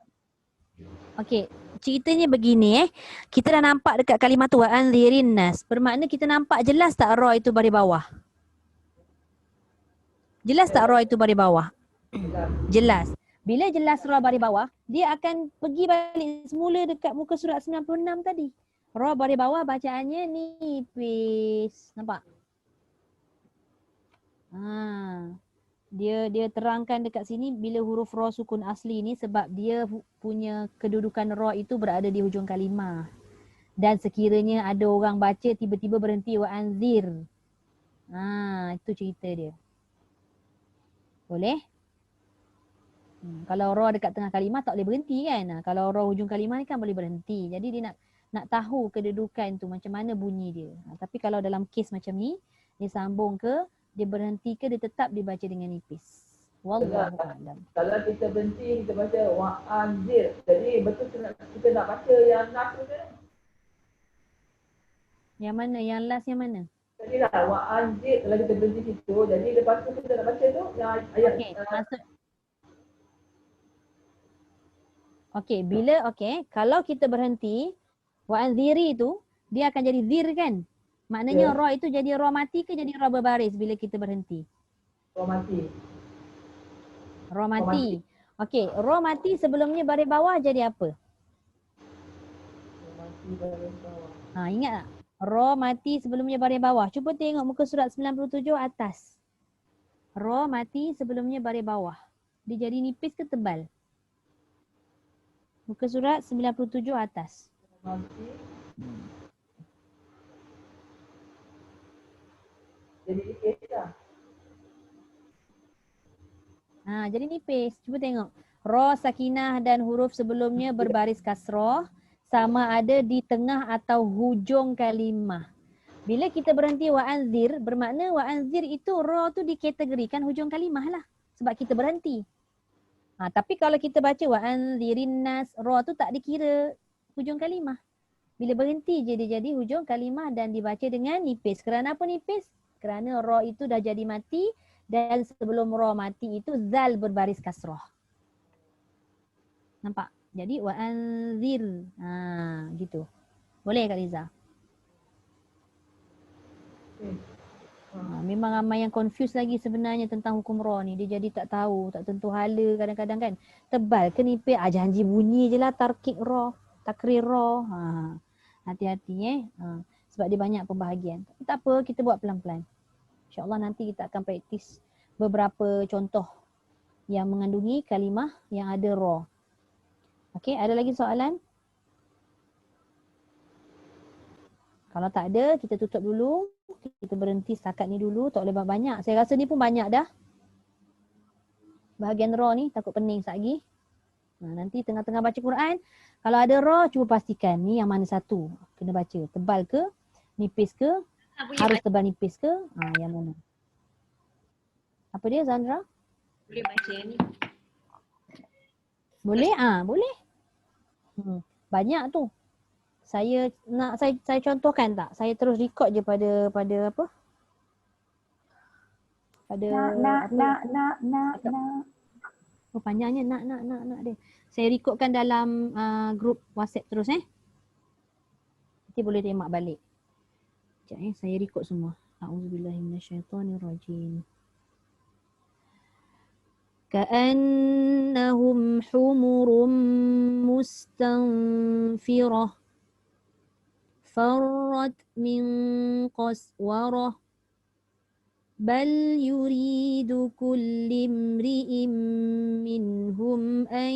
Okey, ceritanya begini Kita dah nampak dekat kalimah tu wa anzirin nas. Bermakna kita nampak jelas tak ra itu baris bawah? Jelas tak ra itu baris bawah? Jelas. Bila jelas ra baris bawah, dia akan pergi balik semula dekat muka surat 96 tadi. Ra baris bawah bacaannya nipis. Nampak? Dia terangkan dekat sini bila huruf ra sukun asli ni sebab dia punya kedudukan ra itu berada di hujung kalimah. Dan sekiranya ada orang baca tiba-tiba berhenti wa anzir. Itu cerita dia. Boleh? Kalau ra dekat tengah kalimah tak boleh berhenti kan? Kalau ra hujung kalimah ni kan boleh berhenti. Jadi dia nak tahu kedudukan tu macam mana bunyi dia. Tapi kalau dalam kes macam ni, dia sambung ke, dia berhenti ke, dia tetap dibaca dengan nipis. Wallahu a'lam. Kalau kita berhenti, kita baca wa anzir. Jadi betul kita nak baca yang nas tu kan? Yang mana? Yang last yang mana? Tadi lah wa anzir, kalau kita berhenti situ, jadi lepas tu kita nak baca tu yang ayat. Kalau kita berhenti wa anziri tu, dia akan jadi zir kan? Maknanya ra itu jadi ra mati ke jadi ra berbaris bila kita berhenti? Ra mati. Ra mati. Okey, ra mati sebelumnya baris bawah jadi apa? Ra mati baris bawah. Ingat tak? Ra mati sebelumnya baris bawah. Cuba tengok muka surat 97 atas. Ra mati sebelumnya baris bawah. Dia jadi nipis ke tebal? Muka surat 97 atas. Ra mati. Jadi nipis lah. Jadi nipis. Cuba tengok. Ra sakinah dan huruf sebelumnya berbaris kasrah sama ada di tengah atau hujung kalimah. Bila kita berhenti wa anzir, bermakna wa anzir itu ra tu dikategorikan hujung kalimah lah. Sebab kita berhenti. Tapi kalau kita baca wa anzirin nas, ra tu tak dikira hujung kalimah. Bila berhenti je dia jadi hujung kalimah dan dibaca dengan nipis. Kerana apa nipis? Kerana ra itu dah jadi mati dan sebelum ra mati itu zal berbaris kasrah. Nampak? Jadi wa anzir. Gitu. Boleh Kak Liza? Memang ramai yang confuse lagi sebenarnya tentang hukum ra ni. Dia jadi tak tahu, tak tentu hala kadang-kadang kan. Tebal ke nipis? Janji bunyi je lah tarkik ra, takrir ra. Hati-hati sebab dia banyak pembahagian. Tapi tak apa, kita buat pelan-pelan. InsyaAllah nanti kita akan praktis beberapa contoh yang mengandungi kalimah yang ada ra. Okey, ada lagi soalan? Kalau tak ada, kita tutup dulu. Kita berhenti setakat ni dulu. Tak boleh banyak. Saya rasa ni pun banyak dah. Bahagian ra ni takut pening sekejap lagi. Nanti tengah-tengah baca Quran, kalau ada ra, cuba pastikan ni yang mana satu kena baca. Tebal ke? Nipis ke? Harus tebal nipis ke? Yang mana? Apa dia Zandra? Boleh baca ni. Boleh? Boleh. Banyak tu. Saya contohkan tak? Saya terus record je pada apa? Pada Nak. Oh, panjangnya nak dia. Saya rekodkan dalam grup WhatsApp terus Nanti boleh tembak balik. Sekejap saya rekod semua. A'udzubillahi minasyaitonirrajim. Ka'annahum humurum mustanfirah. Farrat min qaswarah. Bal yuridu kulli imri'in minhum an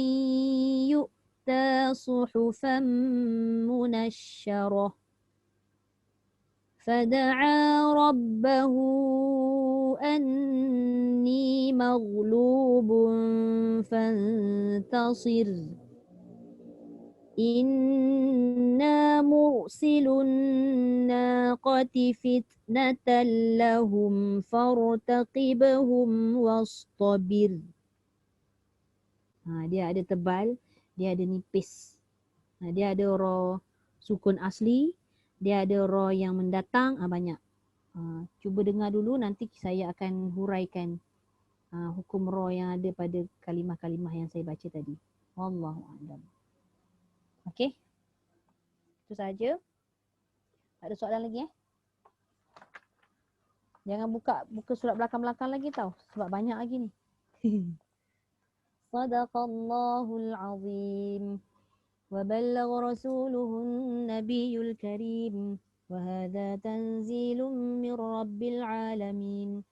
yu'ta suhufan munashsharah. Fada'a rabbahu anni maghlubun fantasir. Inna mursilun naqati fitnatan lahum fartaqibhum wastabir. Dia ada tebal, dia ada nipis. Dia ada ra sukun asli, dia ada ra yang mendatang, banyak. Cuba dengar dulu, nanti saya akan huraikan hukum ra yang ada pada kalimah-kalimah yang saya baca tadi. Wallahu a'lam. Okey. Itu saja. Tak ada soalan lagi Jangan buka surat belakang-belakang lagi tau. Sebab banyak lagi ni. Sadaqallahul azim. Wa ballagha rasuluhun nabiyul karim. Wa hadha tanzilun min rabbil alamin.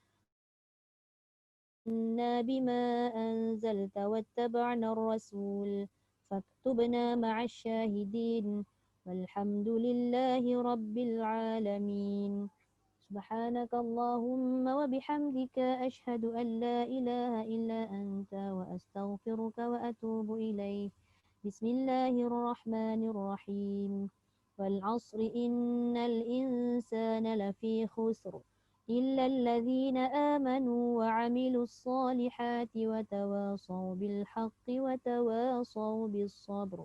Inna bima anzalta wattaba'na ar-rasul. فاكتبنا مع الشاهدين والحمد لله رب العالمين سبحانك اللهم وبحمدك أشهد أن لا إله إلا أنت وأستغفرك وأتوب إليك بسم الله الرحمن الرحيم والعصر إن الإنسان لفي خسر إلا الذين آمنوا وعملوا الصالحات وتواصوا بالحق وتواصوا بالصبر.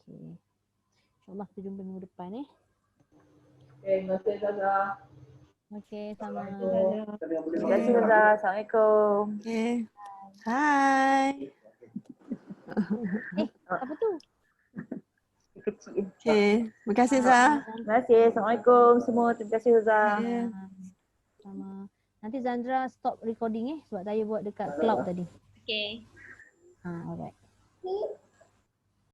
Okay. InsyaAllah kita jumpa minggu depan Terima kasih Zaza. Okay, sama. Terima kasih Zaza. Assalamualaikum. Okay. Hai. Apa tu? Kecil. Okay. Terima kasih Zah. Terima kasih. Assalamualaikum semua. Terima kasih Zaza. Okay. Sama. Nanti Zandra stop recording sebab saya buat dekat cloud tadi. Okay. Alright.